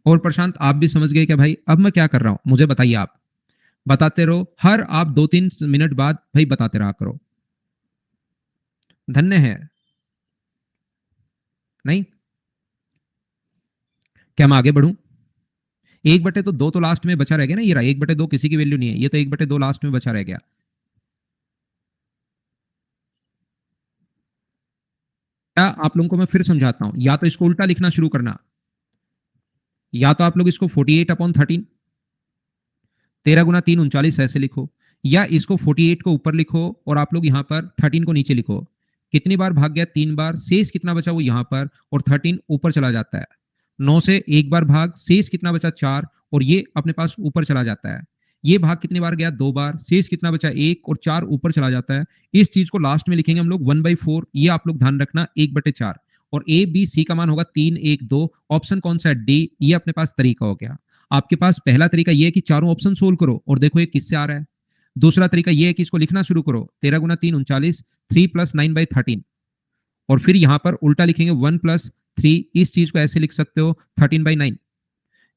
और प्रशांत आप भी समझ गए क्या भाई? अब मैं क्या कर रहा हूं मुझे बताइए। आप बताते रहो, हर आप 2-3 मिनट बाद भाई बताते रहा करो। धन्य है। नहीं, क्या मैं आगे बढ़ूं? 1/2 तो लास्ट में बचा रह गया ना। ये रहा 1/2, किसी की वैल्यू नहीं है, ये तो 1/2 लास्ट में बचा रह गया। क्या आप लोगों को मैं फिर समझाता हूं, या तो इसको उल्टा लिखना शुरू करना, या तो आप लोग इसको 48/13, 13 × 3 = 39 ऐसे लिखो, या इसको 48 को ऊपर लिखो और आप लोग यहां पर 13 को नीचे लिखो। कितनी बार भाग गया, 3 बार, शेष कितना बचा वो यहाँ पर, और 13 ऊपर चला जाता है। 9 से एक बार भाग, शेष कितना बचा 4, और ये अपने पास ऊपर चला जाता है। ये भाग कितनी बार गया, 2 बार, शेष कितना बचा 1, और 4 ऊपर चला जाता है। इस चीज को लास्ट में लिखेंगे हम लोग 1/4, ये आप लोग ध्यान रखना, 1/4। और ए बी सी का मान होगा 3 1 2। ऑप्शन कौन सा है, डी। ये अपने पास तरीका हो गया। आपके पास पहला तरीका ये है कि चारों ऑप्शन सोल्व करो और देखो ये किससे आ रहा है। दूसरा तरीका ये है कि इसको लिखना शुरू करो, 13 गुना 3 39, 3 + 9/13। और फिर यहां पर उल्टा लिखेंगे 1 + 3, इस चीज को ऐसे लिख सकते हो 13/9।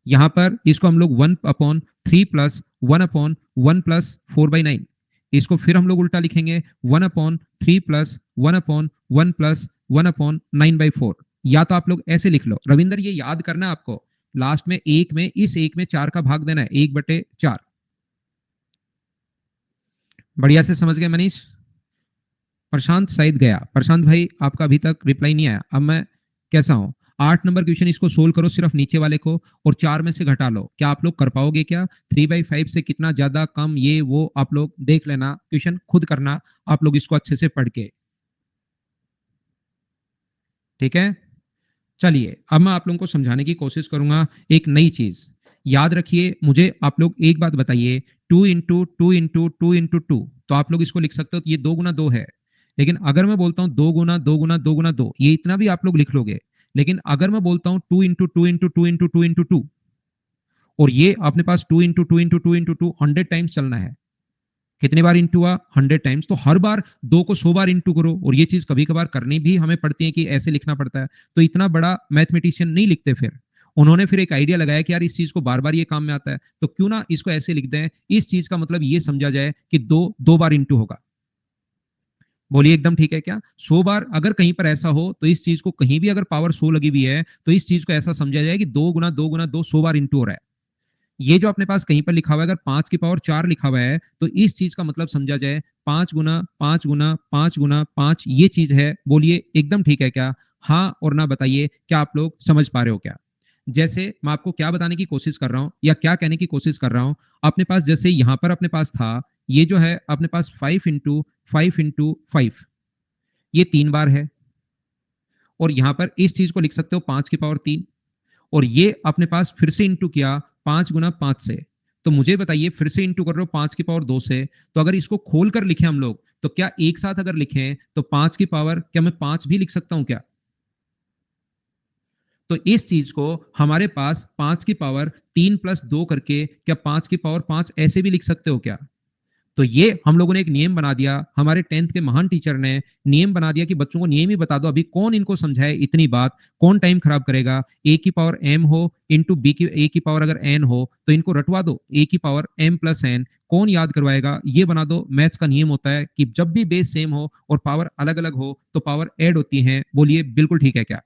यहां पर इसको हम लोग 1/3 + 1/1 + 4/9। इसको फिर हम लोग उल्टा लिखेंगे 1/3 + 1/1 + 1/9/4। या तो आप लोग ऐसे लिख लो, रविंदर ये याद करना है आपको, लास्ट में एक में, इस एक में 4 का भाग देना है, 1/4। बढ़िया से समझ गए मनीष? प्रशांत शायद गया। प्रशांत भाई आपका अभी तक रिप्लाई नहीं आया। अब मैं कैसा हूं, 8 नंबर क्वेश्चन इसको सोल्व करो सिर्फ नीचे वाले को, और 4 में से घटा लो। क्या आप लोग कर पाओगे क्या? 3/5 से कितना ज्यादा कम, ये वो आप लोग देख लेना, क्वेश्चन खुद करना आप लोग इसको अच्छे से पढ़ के। ठीक है, चलिए अब मैं आप लोगों को समझाने की कोशिश करूंगा एक नई चीज। याद रखिए, मुझे आप लोग एक बात बताइए, 2 × 2 × 2 × 2, तो आप लोग इसको लिख सकते हो, तो ये 2 × 2 है। लेकिन अगर मैं बोलता हूं 2 × 2 × 2 × 2, ये इतना भी आप लोग लिख लोगे। लेकिन अगर मैं बोलता हूं 2 × 2 × 2 × 2 × 2, और ये अपने पास 2 × 2 × 2 × 2 100 टाइम्स चलना है। कितने बार इंटू हुआ, 100 टाइम्स। तो हर बार 2 को 100 बार इंटू करो, और ये चीज कभी कभार करनी भी हमें पड़ती है कि ऐसे लिखना पड़ता है। तो इतना बड़ा मैथमेटिशियन नहीं लिखते। फिर उन्होंने फिर एक आइडिया लगाया कि यार इस चीज को बार बार ये काम में आता है, तो क्यों ना इसको ऐसे लिख दें, इस चीज का मतलब ये समझा जाए कि 2 बार इंटू होगा। बोलिए एकदम ठीक है क्या? 100 बार अगर कहीं पर ऐसा हो, तो इस चीज को कहीं भी अगर पावर 100 लगी हुई है, तो इस चीज को ऐसा समझा जाए कि 2 × 2 × 2 100 बार इंटू हो रहा है। ये जो अपने पास कहीं पर लिखा हुआ है, अगर 5 की पावर 4 लिखा हुआ है, तो इस चीज का मतलब समझा जाए 5 × 5 × 5 × 5, ये चीज है। बोलिए एकदम ठीक है क्या? हाँ और ना बताइए, क्या आप लोग समझ पा रहे हो क्या? जैसे मैं आपको क्या बताने की कोशिश कर रहा हूं, या क्या कहने की कोशिश कर रहा हूं, अपने पास जैसे यहां पर अपने पास था, ये जो है अपने पास 5 × 5 × 5, ये 3 बार है। और यहां पर इस चीज को लिख सकते हो 5 की पावर 3, और ये अपने पास फिर से इंटू किया 5 × 5 से। तो मुझे बताइए, फिर से इंटू कर रहे हो 5 की पावर 2 से, तो अगर इसको खोल कर लिखें हम लोग, तो क्या एक साथ अगर लिखें तो 5 की पावर, क्या मैं 5 भी लिख सकता हूं क्या? तो इस चीज को हमारे पास 5 की पावर 3 + 2 करके, क्या 5 की पावर 5 ऐसे भी लिख सकते हो क्या? तो ये हम लोगों ने एक नियम बना दिया, हमारे 10th के महान टीचर ने नियम बना दिया कि बच्चों को नियम ही बता दो। अभी कौन इनको समझाए इतनी बात, कौन टाइम खराब करेगा? ए की पावर m हो इंटू बी की, ए की पावर अगर n हो तो इनको रटवा दो, ए की पावर m + n। कौन याद करवाएगा? ये बना दो। मैथ्स का नियम होता है कि जब भी बेस सेम हो और पावर अलग अलग हो, तो पावर ऐड होती है। बोलिए बिल्कुल ठीक है क्या?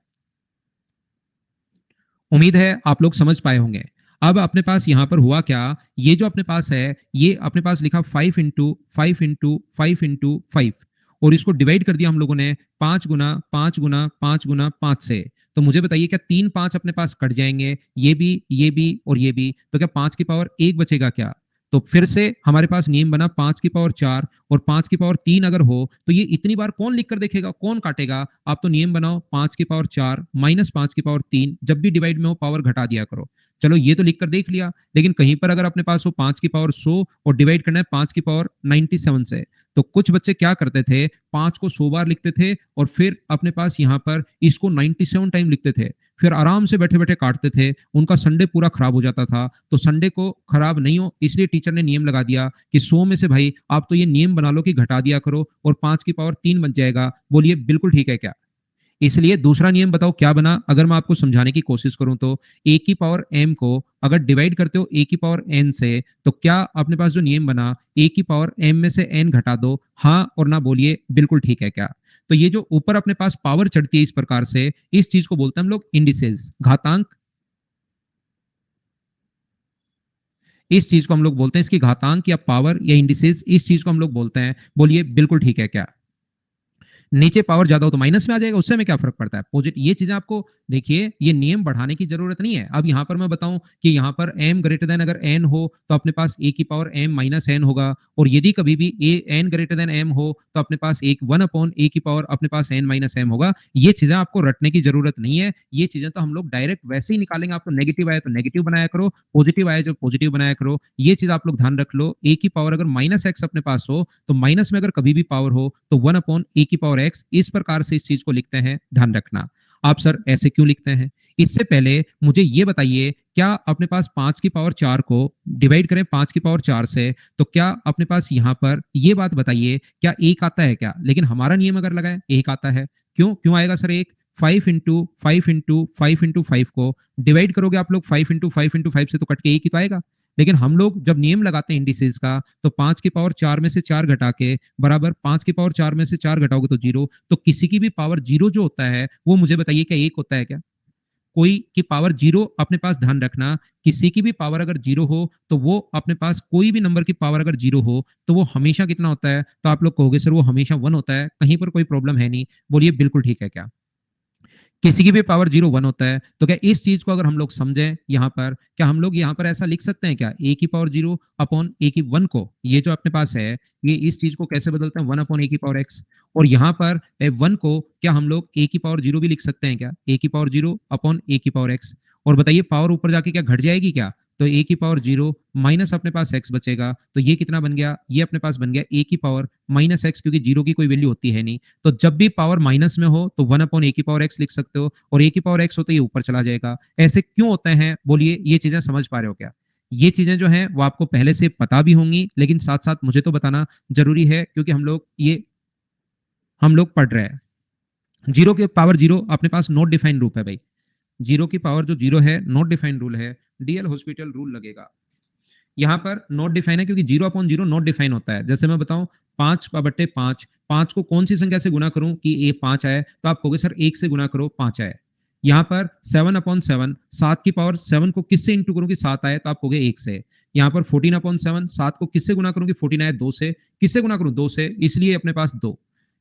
उम्मीद है आप लोग समझ पाए होंगे। अब अपने पास यहां पर हुआ क्या, ये जो अपने पास है, ये अपने पास लिखा 5 × 5 × 5 × 5, और इसको डिवाइड कर दिया हम लोगों ने 5 × 5 × 5 × 5 से। तो मुझे बताइए, क्या 3 5 अपने पास कट जाएंगे, ये भी और ये भी, तो क्या 5 की पावर 1 बचेगा क्या? तो फिर से हमारे पास नियम बना 5 की पावर 4 और 5 की पावर 3 अगर हो, तो ये इतनी बार कौन लिख कर देखेगा, कौन काटेगा? आप तो नियम बनाओ 5 की पावर 4 - 5 की पावर 3, जब भी डिवाइड में हो पावर घटा दिया करो। चलो ये तो लिख कर देख लिया, लेकिन कहीं पर अगर अपने पास हो 5 की पावर 100 और डिवाइड करना है 5 की पावर 97 से, तो कुछ बच्चे क्या करते थे, 5 को 100 बार लिखते थे और फिर अपने पास यहाँ पर इसको 97 टाइम लिखते थे, फिर आराम से बैठे बैठे काटते थे। उनका संडे पूरा खराब हो जाता था। तो संडे को खराब नहीं हो, इसलिए टीचर ने नियम लगा दिया कि 100 में से भाई आप तो ये नियम बना लो कि घटा दिया करो, और 5 की पावर 3 बन जाएगा। बोलिए बिल्कुल ठीक है क्या? इसलिए दूसरा नियम बताओ क्या बना, अगर मैं आपको समझाने की कोशिश करूं तो, ए की पावर m को अगर डिवाइड करते हो ए की पावर n से, तो क्या अपने पास जो नियम बना, ए की पावर m में से n घटा दो। हाँ और ना बोलिए बिल्कुल ठीक है क्या? तो ये जो ऊपर अपने पास पावर चढ़ती है इस प्रकार से, इस चीज को बोलते हैं हम लोग इंडिसेस, घातांक। इस चीज को हम लोग बोलते हैं, इसकी घातांक या पावर या इंडिसेस, इस चीज को हम लोग बोलते हैं। बोलिए बिल्कुल ठीक है क्या? नीचे पावर ज्यादा हो तो माइनस में आ जाएगा, उससे हमें क्या फर्क पड़ता है। पॉजिटिव, ये चीजें आपको देखिए, ये नियम बढ़ाने की जरूरत नहीं है। अब यहाँ पर मैं बताऊं कि यहाँ पर m ग्रेटर देन अगर n हो तो अपने पास a की पावर m माइनस n होगा, और यदि कभी भी n ग्रेटर देन m हो तो अपने पास एक 1/a की पावर अपने पास n माइनस m होगा। ये चीजें आपको रटने की जरूरत नहीं है, ये चीजें तो हम लोग डायरेक्ट वैसे ही निकालेंगे। आपको नेगेटिव आया तो नेगेटिव बनाया करो, पॉजिटिव आया तो पॉजिटिव बनाया करो। ये चीज आप लोग ध्यान रख लो। a की पावर अगर माइनस एक्स अपने पास हो तो माइनस में अगर कभी भी पावर हो तो 1/a की पावर x, इस प्रकार से इस चीज को लिखते हैं, ध्यान रखना। आप सर ऐसे क्यों लिखते हैं? इससे पहले मुझे ये बताइए, क्या अपने पास 5 की पावर 4 को डिवाइड करें 5 की पावर 4 से, तो क्या अपने पास यहाँ पर ये बात बताइए, क्या एक आता है क्या? लेकिन हमारा नियम अगर लगाए एक आता है। क्यों क्यों आएगा सर एक? 5 इंटू 5 इंटू 5 इंटू 5 को डिवाइड करोगे आप लोग 5 इंटू 5 इंटू 5 से तो कट के एक ही तो आएगा। लेकिन हम लोग जब नियम लगाते हैं इंडिसेस का, तो 5 की पावर 4 में से 4 घटा के बराबर 5 की पावर 4 में से 4 घटाओगे तो 0। तो किसी की भी पावर 0 जो होता है वो मुझे बताइए क्या एक होता है क्या? कोई की पावर 0 अपने पास, ध्यान रखना, किसी की भी पावर अगर 0 हो तो वो अपने पास कोई भी नंबर की पावर अगर 0 हो तो वो हमेशा कितना होता है? तो आप लोग कहोगे सर वो हमेशा 1 होता है, कहीं पर कोई प्रॉब्लम है नहीं। बोलिए बिल्कुल ठीक है क्या? किसी की भी पावर 0 1 होता है। तो क्या इस चीज को अगर हम लोग समझें यहाँ पर, क्या हम लोग यहाँ पर ऐसा लिख सकते हैं क्या, a की पावर 0 अपॉन a की 1 को, ये जो अपने पास है, ये इस चीज को कैसे बदलते हैं 1/a की पावर x। और यहाँ पर 1 को क्या हम लोग a की पावर 0 भी लिख सकते हैं क्या, a की पावर 0 अपॉन a की पावर x। और बताइए पावर ऊपर जाके क्या घट जाएगी क्या? तो a की पावर 0 माइनस अपने पास x बचेगा, तो ये कितना बन गया? ये अपने पास बन गया a की पावर माइनस x, क्योंकि 0 की कोई वैल्यू होती है नहीं। तो जब भी पावर माइनस में हो तो 1/a की पावर x लिख सकते हो, और a की पावर x हो तो ये ऊपर चला जाएगा। ऐसे क्यों होते हैं? बोलिए, ये चीजें समझ पा रहे हो क्या? ये चीजें जो हैं वो आपको पहले से पता भी होंगी, लेकिन साथ साथ मुझे तो बताना जरूरी है, क्योंकि हम लोग पढ़ रहे हैं। 0 के पावर 0 अपने पास नॉट डिफाइंड रूप है भाई। 0 की पावर जो 0 है नॉट डिफाइंड रूल है, डीएल हॉस्पिटल रूल लगेगा। यहाँ पर नॉट डिफाइन है क्योंकि 0/0 नॉट डिफाइन होता है। जैसे मैं बताऊं 5/5, 5 को कौन सी संख्या से गुना करूं कि ये 5 आए, तो आप कहोगे सर 1 से गुना करो 5 आए। यहाँ पर 7/7, 7 की पावर 7 को किससे इंटू करूं कि 7 आए, तो आप कहोगे 1 से। यहाँ पर 14/7, 7 को किससे गुना करूं कि 14 आए, 2 से। किससे गुना करूं? 2 से, इसलिए अपने पास 2।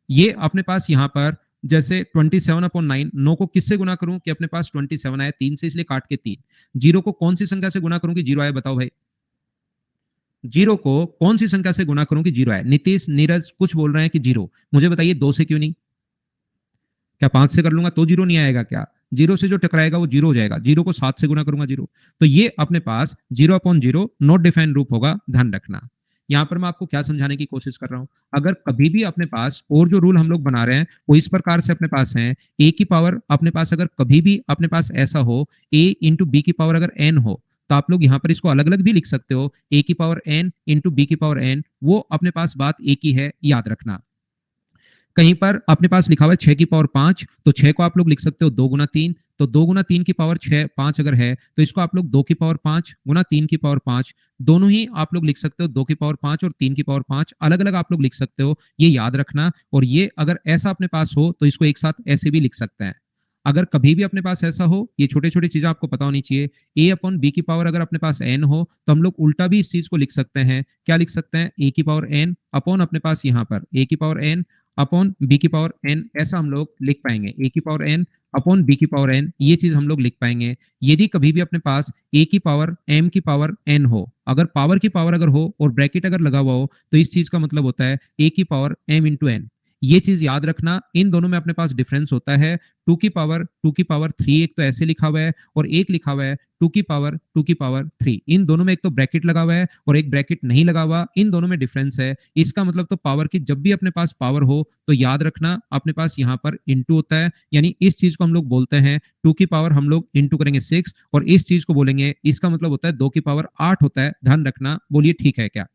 ये अपने पास यहाँ पर जैसे 27/9, 9 को किससे गुना करूं कि अपने पास 27 आए, 3 से, इसलिए काट के 3। 0 को कौन सी संख्या से गुना करूं कि 0 आए, बताओ भाई। 0 को कौन सी संख्या से गुना करूं कि 0 आए? नीतीश, नीरज कुछ बोल रहे हैं कि 0। मुझे बताइए 2 से क्यों नहीं? क्या 5 से कर लूंगा तो 0 नहीं आएगा क्या? 0 से जो टकराएगा वो 0 हो जाएगा। 0 को 7 से गुना करूंगा 0। तो ये अपने पास 0/0 नॉट डिफाइंड रूप होगा, ध्यान रखना। यहाँ पर मैं आपको क्या समझाने की कोशिश कर रहा हूं, अगर कभी भी अपने पास और जो रूल हम लोग बना रहे हैं वो इस प्रकार से अपने पास है, a की पावर अपने पास अगर कभी भी अपने पास ऐसा हो, a इंटू बी की पावर अगर n हो, तो आप लोग यहाँ पर इसको अलग अलग भी लिख सकते हो, a की पावर n इंटू बी की पावर n, वो अपने पास बात एक ही है, याद रखना। कहीं पर अपने पास लिखा हुआ है 6 की पावर 5, तो 6 को आप लोग लिख सकते हो 2 गुना 3, तो 2 गुना 3 की पावर 6 5 अगर है तो इसको आप लोग 2 की पावर 5 गुना 3 की पावर 5, दोनों ही आप लोग लिख सकते हो 2 की पावर 5 और 3 की पावर 5, अलग अलग आप लोग लिख सकते हो, ये याद रखना। और ये अगर ऐसा अपने पास हो तो इसको एक साथ ऐसे भी लिख सकते हैं। अगर कभी भी अपने पास ऐसा हो, ये छोटे छोटे चीजें आपको पता होनी चाहिए, a/b की पावर अगर अपने पास n हो तो हम लोग उल्टा भी इस चीज को लिख सकते हैं। क्या लिख सकते हैं? a की पावर n अपॉन अपने पास यहाँ पर a की पावर n अपॉन बी की पावर n, ऐसा हम लोग लिख पाएंगे। a की पावर n अपॉन बी की पावर n, ये चीज हम लोग लिख पाएंगे। यदि कभी भी अपने पास a की पावर m की पावर n हो, अगर पावर की पावर अगर हो और ब्रैकेट अगर लगा हुआ हो, तो इस चीज का मतलब होता है a की पावर m इंटू n। ये चीज याद रखना, इन दोनों में अपने पास डिफरेंस होता है। 2 की पावर 3, एक तो ऐसे लिखा हुआ है और एक लिखा हुआ है 2 की पावर 3। इन दोनों में एक तो ब्रैकेट लगा हुआ है और एक ब्रैकेट नहीं लगा हुआ, इन दोनों में डिफरेंस है। इसका मतलब तो पावर की जब भी अपने पास पावर हो तो याद रखना अपने पास यहाँ पर इंटू होता है, यानी इस चीज को हम लोग बोलते हैं 2 की पावर हम लोग इंटू करेंगे 6, और इस चीज को बोलेंगे, इसका मतलब होता है 2 की पावर 8 होता है, ध्यान रखना। बोलिए ठीक है क्या?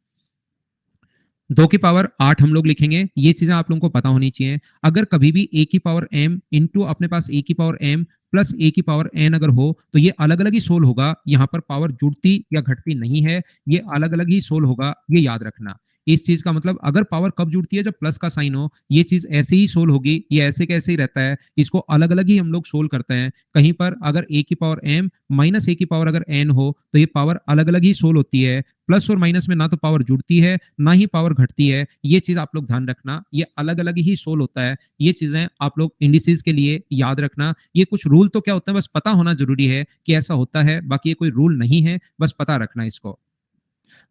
2 की पावर 8 हम लोग लिखेंगे, ये चीजें आप लोगों को पता होनी चाहिए। अगर कभी भी a की पावर m इंटू अपने पास a की पावर m प्लस a की पावर n अगर हो तो ये अलग अलग ही सोल होगा, यहाँ पर पावर जुड़ती या घटती नहीं है, ये अलग अलग ही सोल होगा, ये याद रखना। इस चीज का मतलब अगर पावर कब जुड़ती है, जब प्लस का साइन हो। ये चीज ऐसे ही सोल्व होगी, ये ऐसे कैसे ही रहता है, इसको अलग अलग ही हम लोग सोल्व करते हैं। कहीं पर अगर ए की पावर m माइनस ए की पावर अगर n हो तो ये पावर अलग अलग ही सोल्व होती है। प्लस और माइनस में ना तो पावर जुड़ती है ना ही पावर घटती है, ये चीज आप लोग ध्यान रखना, ये अलग अलग ही सोल्व होता है। ये चीजें आप लोग इंडिसेस के लिए याद रखना। ये कुछ रूल तो क्या होता है, बस पता होना जरूरी है कि ऐसा होता है, बाकी ये कोई रूल नहीं है, बस पता रखना इसको।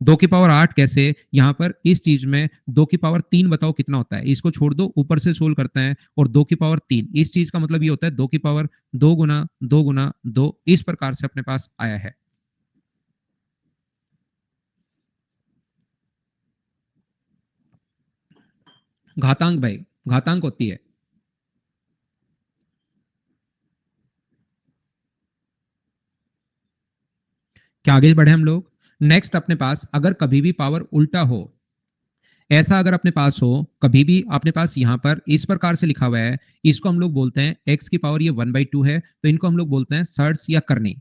2 की पावर 8 कैसे, यहाँ पर इस चीज में 2 की पावर 3 बताओ कितना होता है, इसको छोड़ दो, ऊपर से सोल्व करते हैं। और 2 की पावर 3 इस चीज का मतलब ये होता है 2 की पावर 2 गुना 2 गुना 2, इस प्रकार से अपने पास आया है। घातांक भाई, घातांक होती है। क्या आगे बढ़े हम लोग। नेक्स्ट अपने पास अगर कभी भी पावर उल्टा हो, ऐसा अगर अपने पास हो, कभी भी अपने पास यहाँ पर इस प्रकार से लिखा हुआ है, इसको हम लोग बोलते हैं एक्स की पावर ये 1/2 है, तो इनको हम लोग बोलते हैं सर्ड्स या करनी।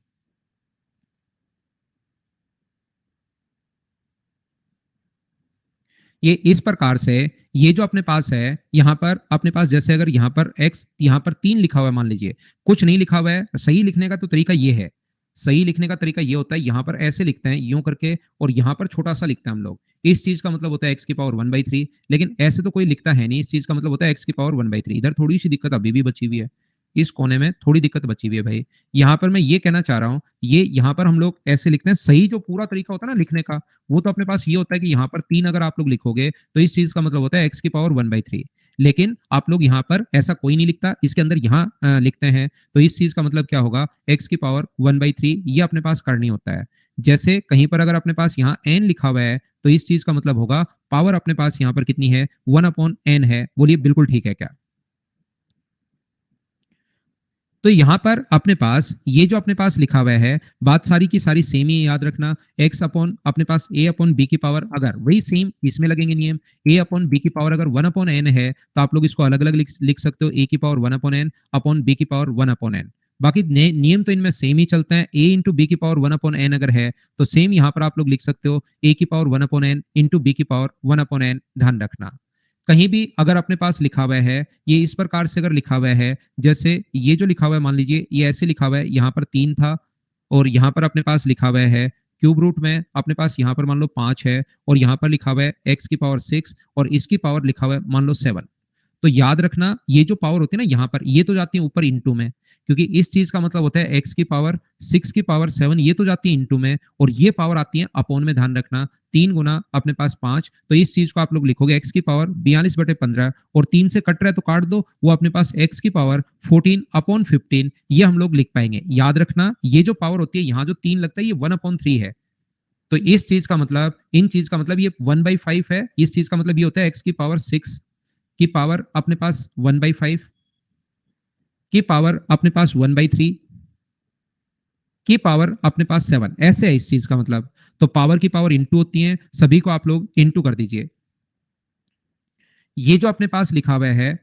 ये इस प्रकार से, ये जो अपने पास है यहाँ पर अपने पास, जैसे अगर यहाँ पर x यहाँ पर 3 लिखा हुआ है मान लीजिए, कुछ नहीं लिखा हुआ है, सही लिखने का तो तरीका ये है, सही लिखने का तरीका ये होता है, यहाँ पर ऐसे लिखते हैं यूं करके, और यहाँ पर छोटा सा लिखते हैं हम लोग। इस चीज का मतलब होता है एक्स की पावर 1/3, लेकिन ऐसे तो कोई लिखता है नहीं, इस चीज का मतलब होता है एक्स की पावर 1/3। इधर थोड़ी सी दिक्कत अभी भी बची हुई है, इस कोने में थोड़ी दिक्कत बची हुई है भाई। यहाँ पर मैं ये कहना चाह रहा हूँ, ये यहाँ पर हम लोग ऐसे लिखते हैं, सही जो पूरा तरीका होता है ना लिखने का, वो तो अपने पास ये होता है कि यहाँ पर 3 अगर आप लोग लिखोगे तो इस चीज का मतलब होता है एक्स की पावर 1/3। लेकिन आप लोग यहाँ पर ऐसा कोई नहीं लिखता, इसके अंदर यहाँ लिखते हैं, तो इस चीज का मतलब क्या होगा, एक्स की पावर 1/3 ये अपने पास करनी होता है। जैसे कहीं पर अगर अपने पास यहाँ n लिखा हुआ है, तो इस चीज का मतलब होगा पावर अपने पास यहाँ पर कितनी है, 1/n है। बोलिए बिल्कुल ठीक है क्या। तो यहां पर अपने पास ये जो अपने पास लिखा हुआ है, बात सारी की सारी सेम ही है, याद रखना। एक्स अपॉन अपने पास ए अपॉन बी की पावर, अगर वही सेम इसमें लगेंगे नियम, ए अपॉन बी की पावर अगर 1/n है, तो आप लोग इसको अलग अलग लिख सकते हो, ए की पावर 1/n अपॉन बी की पावर 1/n। बाकी नियम तो इनमें सेम ही चलते हैं। ए इंटू बी की पावर 1/n अगर है, तो सेम यहाँ पर आप लोग लिख सकते हो, ए की पावर 1/n इंटू बी की पावर 1/n। ध्यान रखना, कहीं भी अगर अपने पास लिखा हुआ है, ये इस प्रकार से अगर लिखा हुआ है, जैसे ये जो लिखा हुआ है मान लीजिए ये ऐसे लिखा हुआ है, यहाँ पर 3 था, और यहाँ पर अपने पास लिखा हुआ है क्यूब रूट में अपने पास यहाँ पर मान लो 5 है, और यहाँ पर लिखा हुआ है एक्स की पावर 6, और इसकी पावर लिखा हुआ है मान लो 7। तो याद रखना, ये जो पावर होती है ना यहाँ पर, ये तो जाती है ऊपर इंटू में, क्योंकि इस चीज का मतलब होता है एक्स की पावर 6 की पावर 7, ये तो जाती है इंटू में, और ये पावर आती है अपॉन में। ध्यान रखना, 3 गुना अपने पास 5, तो इस चीज को आप लोग लिखोगे एक्स की पावर 42/15, और 3 से कट रहा है तो काट दो, वो अपने पास एक्स की पावर 14/15, ये हम लोग लिख पाएंगे। याद रखना, ये जो पावर होती है यहाँ जो 3 लगता है, ये 1/3 है। तो इस चीज का मतलब, इन चीज का मतलब ये 1/5 है, इस चीज का मतलब ये होता है एक्स की पावर 6 की पावर अपने पास 1/5 की पावर अपने पास 1/3 की पावर अपने पास 7, ऐसे है इस चीज का मतलब। तो पावर की पावर इंटू होती है, सभी को आप लोग इंटू कर दीजिए। ये जो अपने पास लिखा हुआ है,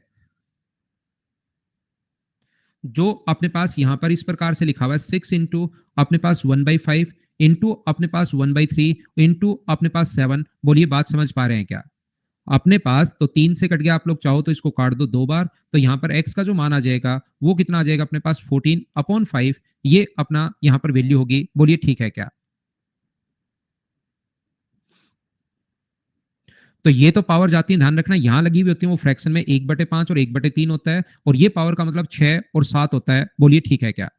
जो अपने पास यहां पर इस प्रकार से लिखा हुआ है, 6 इंटू अपने पास 1/5 इंटू अपने पास 1/3 इंटू अपने पास 7। बोलिए बात समझ पा रहे हैं क्या। अपने पास तो 3 से कट गया, आप लोग चाहो तो इसको काट दो 2 बार, तो यहाँ पर x का जो मान आ जाएगा वो कितना आ जाएगा अपने पास 14/5, ये अपना यहाँ पर वैल्यू होगी। बोलिए ठीक है क्या। तो ये तो पावर जाती है, ध्यान रखना यहाँ लगी हुई होती है वो फ्रैक्शन में 1/5 और 1/3 होता है, और ये पावर का मतलब 6 और 7 होता है। बोलिए ठीक है क्या।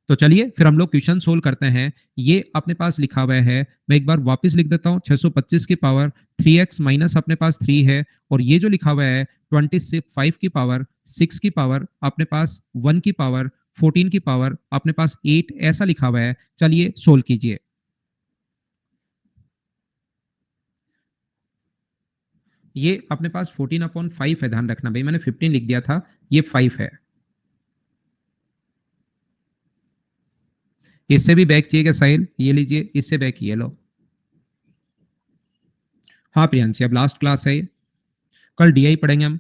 तो चलिए फिर हम लोग क्वेश्चन सोल्व करते हैं। ये अपने पास लिखा हुआ है, मैं एक बार वापस लिख देता हूँ, 625 की पावर 3x माइनस अपने पास 3 है, और ये जो लिखा हुआ है 25 की पावर 6 की पावर अपने पास 1 की पावर 14 की पावर अपने पास 8, ऐसा लिखा हुआ है। चलिए सोल्व कीजिए। ये अपने पास 14/5 है, ध्यान रखना भाई, मैंने 15 लिख दिया था, ये 5 है। इससे भी बैक चाहिए क्या साहिल, ये लीजिए, इससे बैक ये लो। हाँ प्रियांशी, अब लास्ट क्लास है, कल डीआई पढ़ेंगे हम।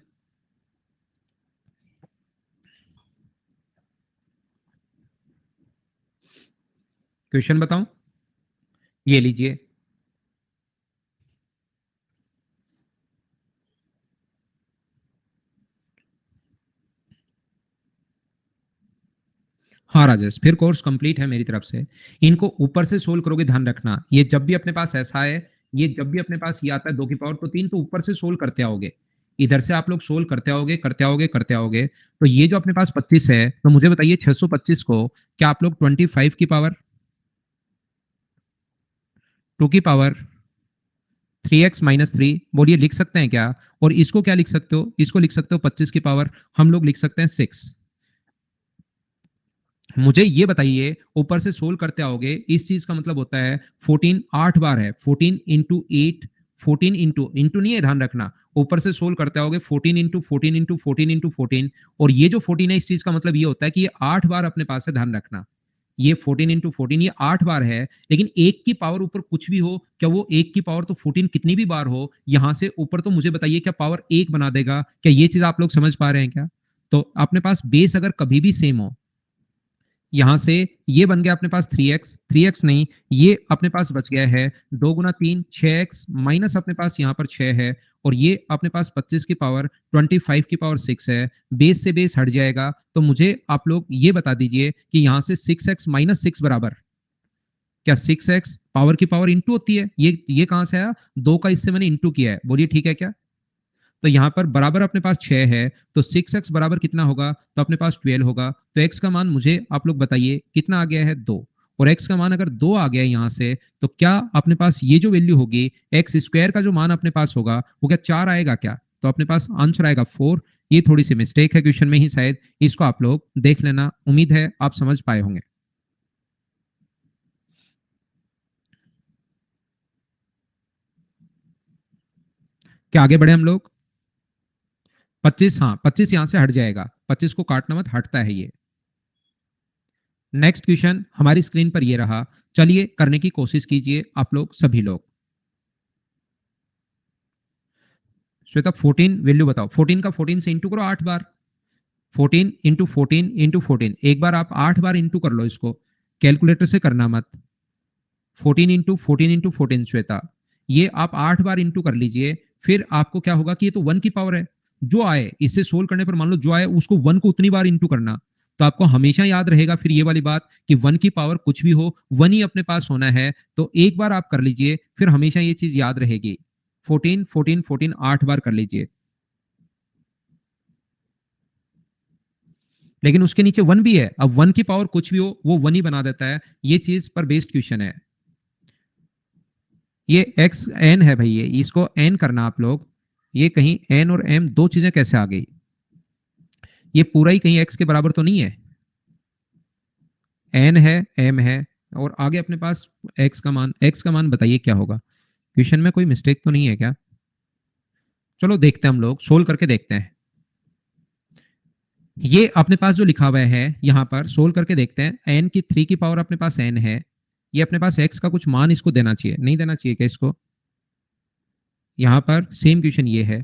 क्वेश्चन बताऊं, ये लीजिए। हाँ राजेश, फिर कोर्स कंप्लीट है मेरी तरफ से। इनको ऊपर से सोल्व करोगे, ध्यान रखना, ये जब भी अपने पास ऐसा है, ये जब भी अपने पास ये आता है 2 की पावर तो 3, तो ऊपर से सोल्व करते आओगे। इधर से आप लोग सोल्व करते आओगे, करते आओगे, करते आओगे। तो ये जो अपने पास 25 है, तो मुझे बताइए 625 को क्या आप लोग 25 की पावर 2 की पावर 3x माइनस 3 बोलिए लिख सकते हैं क्या? और इसको क्या लिख सकते हो? इसको लिख सकते हो 25 की पावर, हम लोग लिख सकते हैं 6। मुझे ये बताइए, ऊपर से सोल्व करते आओगे, इस चीज का मतलब होता है 14 8 बार है, 14 इंटू 8, 14 इंटू नहीं है, ध्यान रखना, ऊपर से सोल्व करते आओगे 14 इंटू 14 इंटू 14 इंटू 14, और ये जो 14 है, इस चीज का मतलब ये होता है कि ये 8 बार अपने पास है, ध्यान रखना। ये 14 इंटू 14 ये 8 बार है, लेकिन एक की पावर ऊपर कुछ भी हो, क्या वो एक की पावर तो 14 कितनी भी बार हो, यहां से ऊपर तो मुझे बताइए क्या पावर एक बना देगा? क्या ये चीज आप लोग समझ पा रहे हैं क्या? तो अपने पास बेस अगर कभी भी सेम हो, यहां से ये बन गया अपने पास 3x, 3x नहीं, ये अपने पास बच गया है 2 गुना 3 6x माइनस अपने पास यहाँ पर 6 है, और ये अपने पास 25 की पावर 25 की पावर 6 है। बेस से बेस हट जाएगा, तो मुझे आप लोग ये बता दीजिए कि यहां से 6x माइनस 6 बराबर क्या 6x पावर की पावर इंटू होती है? ये कहां से आया? 2 का इससे मैंने इंटू किया है, बोलिए ठीक है क्या? तो यहां पर बराबर अपने पास 6 है, तो 6x बराबर कितना होगा? तो अपने पास 12 होगा। तो x का मान मुझे आप लोग बताइए कितना आ गया है? 2। और x का मान अगर 2 आ गया यहां से, तो क्या अपने पास ये जो वैल्यू होगी एक्स स्क्वायर का जो मान अपने पास होगा वो क्या 4 आएगा क्या? तो अपने पास आंसर आएगा 4। ये थोड़ी सी मिस्टेक है क्वेश्चन में ही शायद, इसको आप लोग देख लेना, उम्मीद है आप समझ पाए होंगे। क्या आगे बढ़े हम लोग? 25, हाँ 25 यहां से हट जाएगा, 25 को काटना मत, हटता है ये। नेक्स्ट क्वेश्चन हमारी स्क्रीन पर ये रहा, चलिए करने की कोशिश कीजिए आप लोग सभी लोग। श्वेता 14 वैल्यू बताओ, 14 का 14 से इंटू करो 8 बार, 14 इंटू 14 इंटू 14, एक बार आप 8 बार इंटू कर लो इसको, कैलकुलेटर से करना मत। 14 इंटू 14 इंटू 14 श्वेता, ये आप 8 बार इंटू कर लीजिए, फिर आपको क्या होगा कि ये तो 1 की पावर है, जो आए इससे सोल्व करने पर मान लो जो आए उसको 1 को उतनी बार इंटू करना। तो आपको हमेशा याद रहेगा फिर ये वाली बात कि 1 की पावर कुछ भी हो 1 ही अपने पास होना है, तो एक बार आप कर लीजिए, फिर हमेशा ये चीज याद रहेगी। 14 14 14 8 बार कर लीजिए, लेकिन उसके नीचे 1 भी है, अब 1 की पावर कुछ भी हो वो 1 ही बना देता है, ये चीज पर बेस्ड क्वेश्चन है। ये एक्स एन है भाई, ये इसको एन करना आप लोग, ये कहीं एन और एम दो चीजें कैसे आ गई? ये पूरा ही कहीं एक्स के बराबर तो नहीं है, एन है एम है, और आगे अपने पास एक्स का मान बताइए क्या होगा? क्वेश्चन में कोई मिस्टेक तो नहीं है क्या? चलो देखते हैं, हम लोग सोल्व करके देखते हैं। ये अपने पास जो लिखा हुआ है यहाँ पर सोल्व करके देखते हैं, एन की 3 की पावर अपने पास एन है, ये अपने पास एक्स का कुछ मान इसको देना चाहिए, नहीं देना चाहिए क्या इसको? यहाँ पर सेम क्वेश्चन ये है,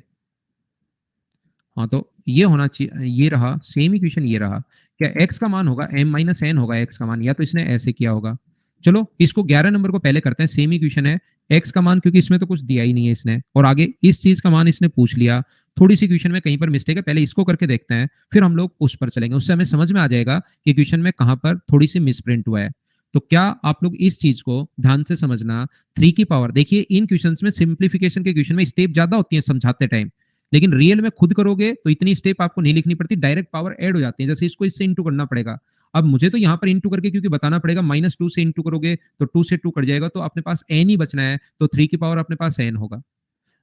हाँ तो ये होना चाहिए, ये रहा सेम ही क्वेश्चन, ये रहा क्या एक्स का मान होगा एम माइनस एन होगा एक्स का मान, या तो इसने ऐसे किया होगा। चलो इसको 11 नंबर को पहले करते हैं, सेम ही क्वेश्चन है, एक्स का मान क्योंकि इसमें तो कुछ दिया ही नहीं है इसने, और आगे इस चीज का मान इसने पूछ लिया, थोड़ी सी क्वेश्चन में कहीं पर मिस्टेक है, पहले इसको करके देखते हैं, फिर हम लोग उस पर चलेंगे, उससे हमें समझ में आ जाएगा कि क्वेश्चन में कहां पर थोड़ी सी मिसप्रिंट हुआ है। तो क्या आप लोग इस चीज को ध्यान से समझना, 3 की पावर, देखिए इन क्वेश्चन में सिंप्लीफिकेशन के क्वेश्चन में स्टेप ज्यादा होती है समझाते टाइम, लेकिन रियल में खुद करोगे तो इतनी स्टेप आपको नहीं लिखनी पड़ती, डायरेक्ट पावर ऐड हो जाती है, जैसे इसको इससे इंटू करना पड़ेगा। अब मुझे तो यहाँ पर इंटू करके क्योंकि बताना पड़ेगा, -2 से इंटू करोगे तो 2 से 2 कट जाएगा, तो अपने पास एन ही बचना है, तो 3 की पावर अपने पास एन होगा,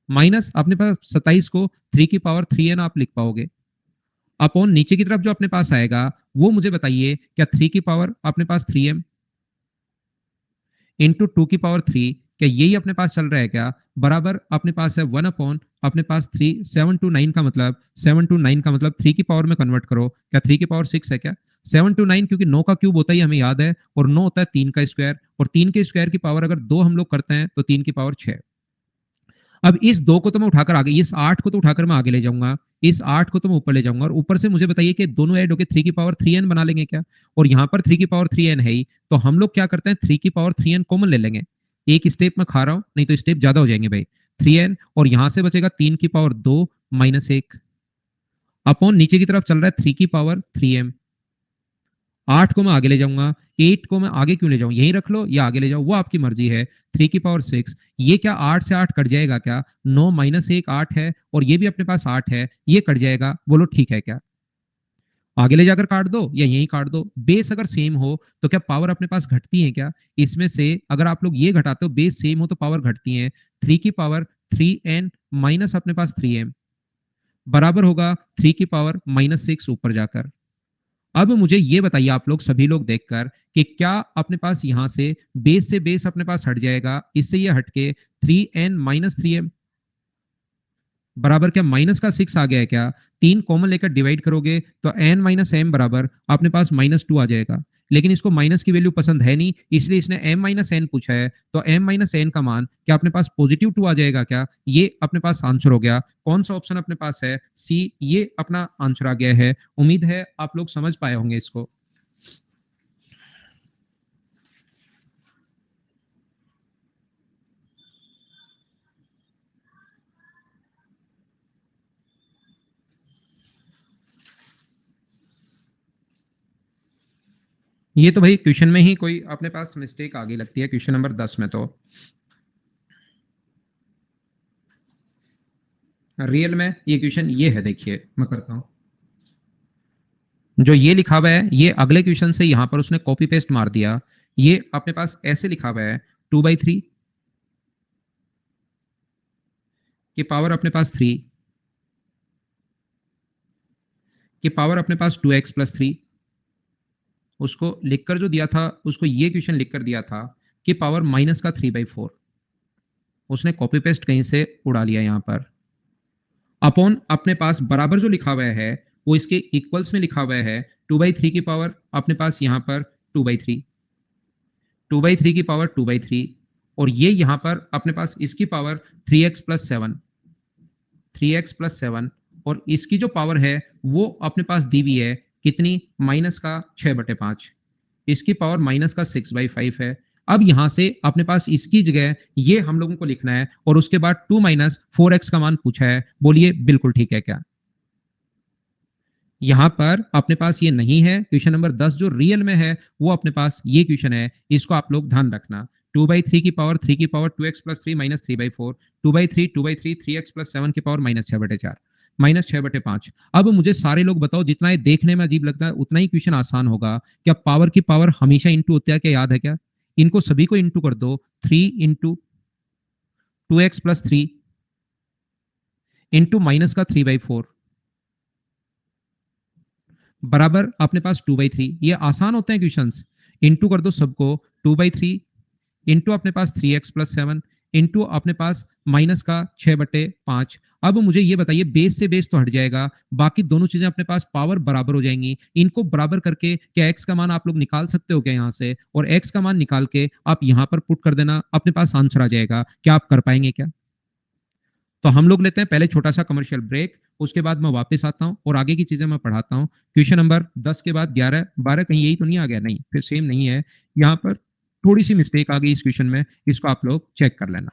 माइनस अपने पास 27 को 3 की पावर 3n आप लिख पाओगे, अपॉन नीचे की तरफ जो अपने पास आएगा वो मुझे बताइए क्या 3 की पावर अपने पास 3m इंटू 2 की पावर 3, क्या यही अपने पास चल रहा है क्या? बराबर अपने पास है 1 अपॉन अपने पास 3, 7 टू 9 का मतलब, 7 टू 9 का मतलब 3 की पावर में कन्वर्ट करो, क्या 3 की पावर 6 है क्या? 7 टू 9 क्योंकि 9 का क्यूब होता है हमें याद है, और 9 होता है 3 का स्क्वायर, और 3 के स्क्वायर की पावर अगर 2 हम लोग करते हैं तो 3 की पावर 6। अब इस 2 को तो मैं उठाकर आगे, इस 8 को तो उठाकर मैं आगे ले जाऊंगा, इस 8 को तो मैं ऊपर ले जाऊंगा, और ऊपर से मुझे बताइए कि दोनों ऐड होकर 3 की पावर 3n बना लेंगे क्या? और यहां पर 3 की पावर 3n है ही, तो हम लोग क्या करते हैं 3 की पावर 3n कॉमन ले लेंगे, एक स्टेप में खा रहा हूं, नहीं तो स्टेप ज्यादा हो जाएंगे भाई, 3n, और यहां से बचेगा 3 की पावर 2 माइनस 1, अपॉन नीचे की तरफ चल रहा है 3 की पावर 3m, 8 को मैं आगे ले जाऊंगा, 8 को मैं आगे क्यों ले जाऊं, यहीं रख लो या आगे ले जाओ, वो आपकी मर्जी है। 3 की पावर 6, ये क्या 8 से 8 कट जाएगा क्या? 9 माइनस 1 8 है, और ये भी अपने पास 8 है, ये कट जाएगा, बोलो ठीक है क्या? आगे ले जाकर काट दो या यहीं काट दो। बेस अगर सेम हो तो क्या पावर अपने पास घटती है क्या? इसमें से अगर आप लोग ये घटाते हो, बेस सेम हो तो पावर घटती है। 3 की पावर 3n माइनस अपने पास 3m बराबर होगा 3 की पावर -6 ऊपर जाकर। अब मुझे ये बताइए आप लोग सभी लोग देखकर कि क्या अपने पास यहां से बेस अपने पास हट जाएगा, इससे ये हटके 3n-3m बराबर क्या -6 आ गया है क्या? 3 कॉमन लेकर डिवाइड करोगे तो n-m बराबर अपने पास -2 आ जाएगा। लेकिन इसको माइनस की वैल्यू पसंद है नहीं, इसलिए इसने m-n पूछा है। तो m-n का मान क्या अपने पास +2 आ जाएगा क्या? ये अपने पास आंसर हो गया। कौन सा ऑप्शन अपने पास है? सी, ये अपना आंसर आ गया है। उम्मीद है आप लोग समझ पाए होंगे इसको। ये तो भाई क्वेश्चन में ही कोई अपने पास मिस्टेक आ गई लगती है, क्वेश्चन नंबर 10 में। तो रियल में ये क्वेश्चन ये है, देखिए मैं करता हूं। जो ये लिखा हुआ है, ये अगले क्वेश्चन से यहां पर उसने कॉपी पेस्ट मार दिया। ये अपने पास ऐसे लिखा हुआ है 2/3 की पावर अपने पास 3 की पावर अपने पास 2x+3। उसको लिखकर जो दिया था, उसको ये क्वेश्चन लिखकर दिया था कि पावर माइनस का 3/4। उसने कॉपी पेस्ट कहीं से उड़ा लिया यहां पर। अपॉन अपने पास बराबर जो लिखा हुआ है, वो इसके इक्वल्स में लिखा हुआ है 2/3 की पावर अपने पास यहां पर 2/3, 2/3 की पावर 2/3, और ये यहां पर अपने पास इसकी पावर 3x+7, 3x+7, और इसकी जो पावर है वो अपने पास दी हुई है कितनी? माइनस का 6/5। इसकी पावर माइनस का 6/5 है। अब यहां से अपने पास इसकी जगह ये हम लोगों को लिखना है, और उसके बाद 2 - 4x का मान पूछा है। बोलिए बिल्कुल ठीक है क्या? यहां पर अपने पास ये नहीं है। क्वेश्चन नंबर 10 जो रियल में है वो अपने पास ये क्वेश्चन है, इसको आप लोग ध्यान रखना। 2/3 की पावर 3 की पावर 2x+3 -3/4, 2/3 2/3 3x+7 की पावर -6/4, -6/5। अब मुझे सारे लोग बताओ, जितना ये देखने में अजीब लगता है उतना ही क्वेश्चन आसान होगा क्या? पावर की पावर हमेशा इंटू होता है क्या? याद है क्या? इनको सभी को इंटू कर दो। 3 × 2x+3 इंटू माइनस का 3/4 बराबर अपने पास 2/3। ये आसान होते हैं क्वेश्चंस। इंटू कर दो सबको। 2/3 इंटू अपने पास 3x+7 इंटू अपने पास माइनस का 6/5। अब मुझे ये बताइए, बेस से बेस तो हट जाएगा, बाकी दोनों चीजें अपने पास पावर बराबर हो जाएंगी। इनको बराबर करके क्या x का मान आप लोग निकाल सकते हो क्या यहाँ से? और x का मान निकाल के आप यहाँ पर पुट कर देना, अपने पास आंसर आ जाएगा। क्या आप कर पाएंगे क्या? तो हम लोग लेते हैं पहले छोटा सा कमर्शियल ब्रेक, उसके बाद मैं वापस आता हूं और आगे की चीजें मैं पढ़ाता हूं। क्वेश्चन नंबर 10 के बाद 11 12 कहीं यही तो नहीं आ गया? नहीं, फिर सेम नहीं है। यहाँ पर थोड़ी सी मिस्टेक आ गई इस क्वेश्चन में, इसको आप लोग चेक कर लेना।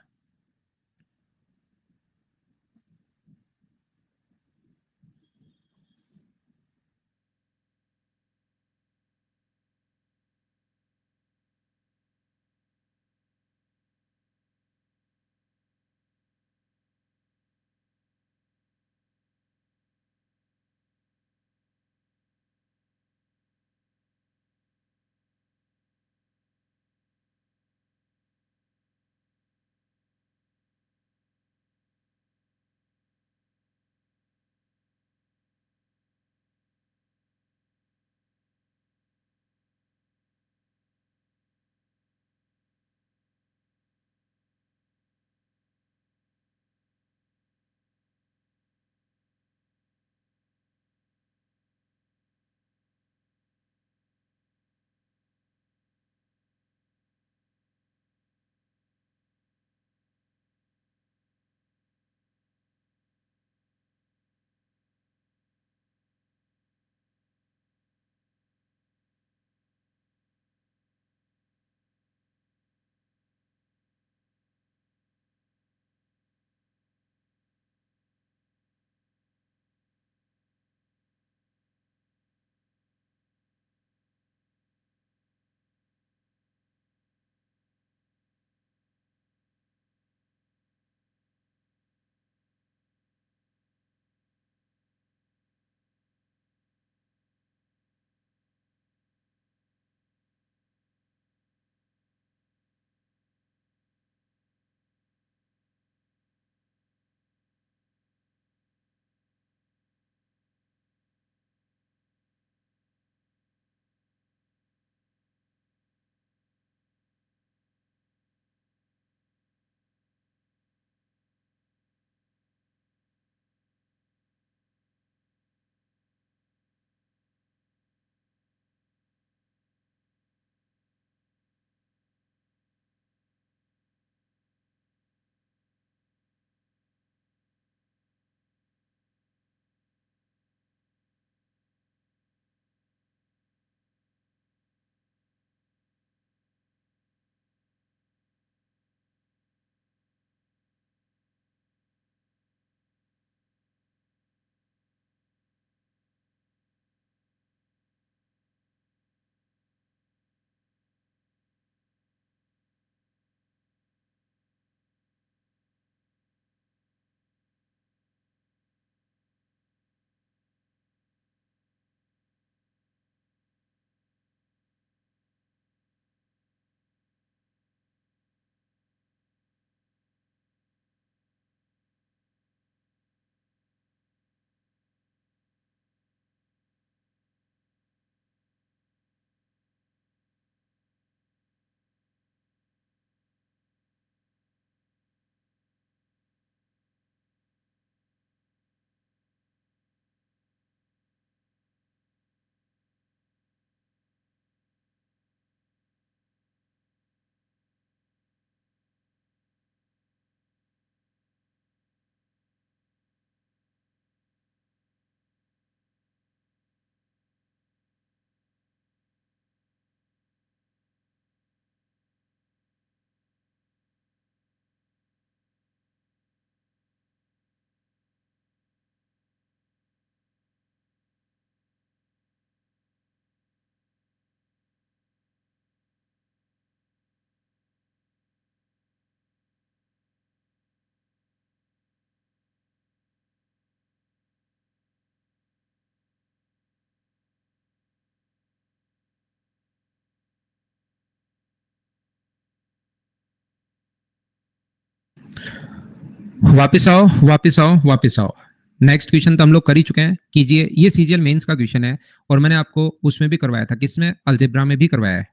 वापस आओ, वापस आओ, वापस आओ। नेक्स्ट क्वेश्चन तो हम लोग कर ही चुके हैं, कीजिए। ये सीजीएल मेंस का क्वेश्चन है और मैंने आपको उसमें भी करवाया था, किसमें, अलजेब्रा में भी करवाया है।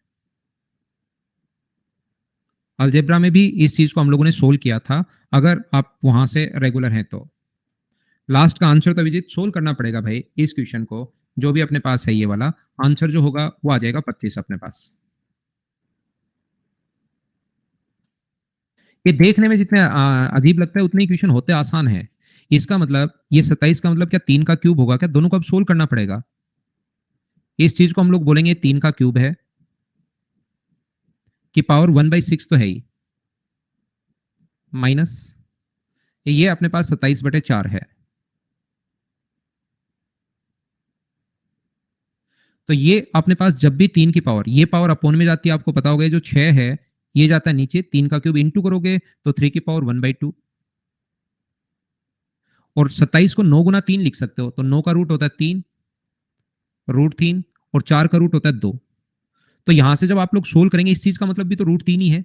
अलजेब्रा में भी इस चीज को हम लोगों ने सोल्व किया था, अगर आप वहां से रेगुलर हैं तो। लास्ट का आंसर तो अभिजीत सोल्व करना पड़ेगा भाई इस क्वेश्चन को, जो भी अपने पास है ये वाला आंसर जो होगा वो आ जाएगा 25 अपने पास। ये देखने में जितने अजीब लगता है उतने ही क्वेश्चन होते आसान है। इसका मतलब ये 27 का मतलब क्या 3 का क्यूब होगा क्या, दोनों को अब सोल्व करना पड़ेगा। इस चीज को हम लोग बोलेंगे 3 का क्यूब है, कि पावर 1/6 तो है ही, माइनस ये अपने पास 27/4 है। तो ये अपने पास जब भी 3 की पावर, ये पावर अपोन में जाती है, आपको पता होगा, जो 6 है ये जाता है नीचे, 3 का क्यूब इंटू करोगे तो 3 की पावर 1/2, और 27 को 9 गुना 3 लिख सकते हो, तो 9 का रूट होता है 3, √3, और 4 का रूट होता है 2। तो यहां से जब आप लोग सोल्व करेंगे, इस चीज का मतलब भी तो √3 ही है।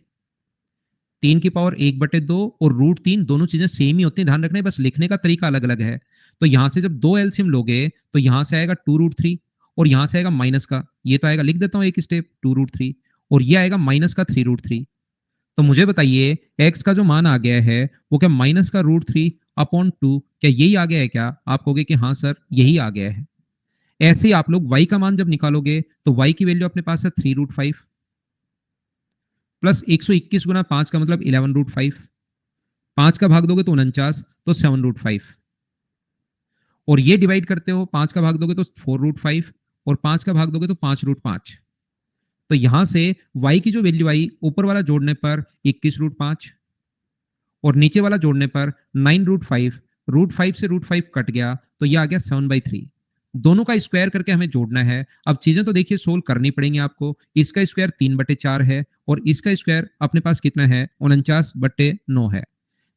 3 की पावर 1/2 और √3 दोनों चीजें सेम ही होती हैं, ध्यान रखना है, बस लिखने का तरीका अलग अलग है। तो यहां से जब दो एलसीएम लोगे तो यहां से आएगा 2√3, और यहां से आएगा माइनस का, ये तो आएगा, लिख देता हूं एक स्टेप, 2√3, और ये आएगा माइनस का 3√3। तो मुझे बताइए एक्स का जो मान आ गया है वो क्या माइनस का √3/2, क्या यही आ गया है क्या? आप कहोगे कि हाँ सर यही आ गया है। ऐसे ही आप लोग y का मान जब निकालोगे तो y की वैल्यू अपने पास है 3√5, प्लस 121 गुना 5 का मतलब 11√5, 5 का भाग दोगे तो 49, तो 7√5, और ये डिवाइड करते हो, 5 का भाग दोगे तो 4√5, और 5 का भाग दोगे तो 5√5। तो यहां से y की जो वैल्यू आई, ऊपर वाला जोड़ने पर 21√5 और नीचे वाला जोड़ने पर 9√5, √5 से √5 कट गया तो ये आ गया 7/3। दोनों का स्क्वायर करके हमें जोड़ना है। अब चीजें तो देखिए सोल्व करनी पड़ेंगी आपको। इसका स्क्वायर 3/4 है और इसका स्क्वायर अपने पास कितना है, 49/9 है।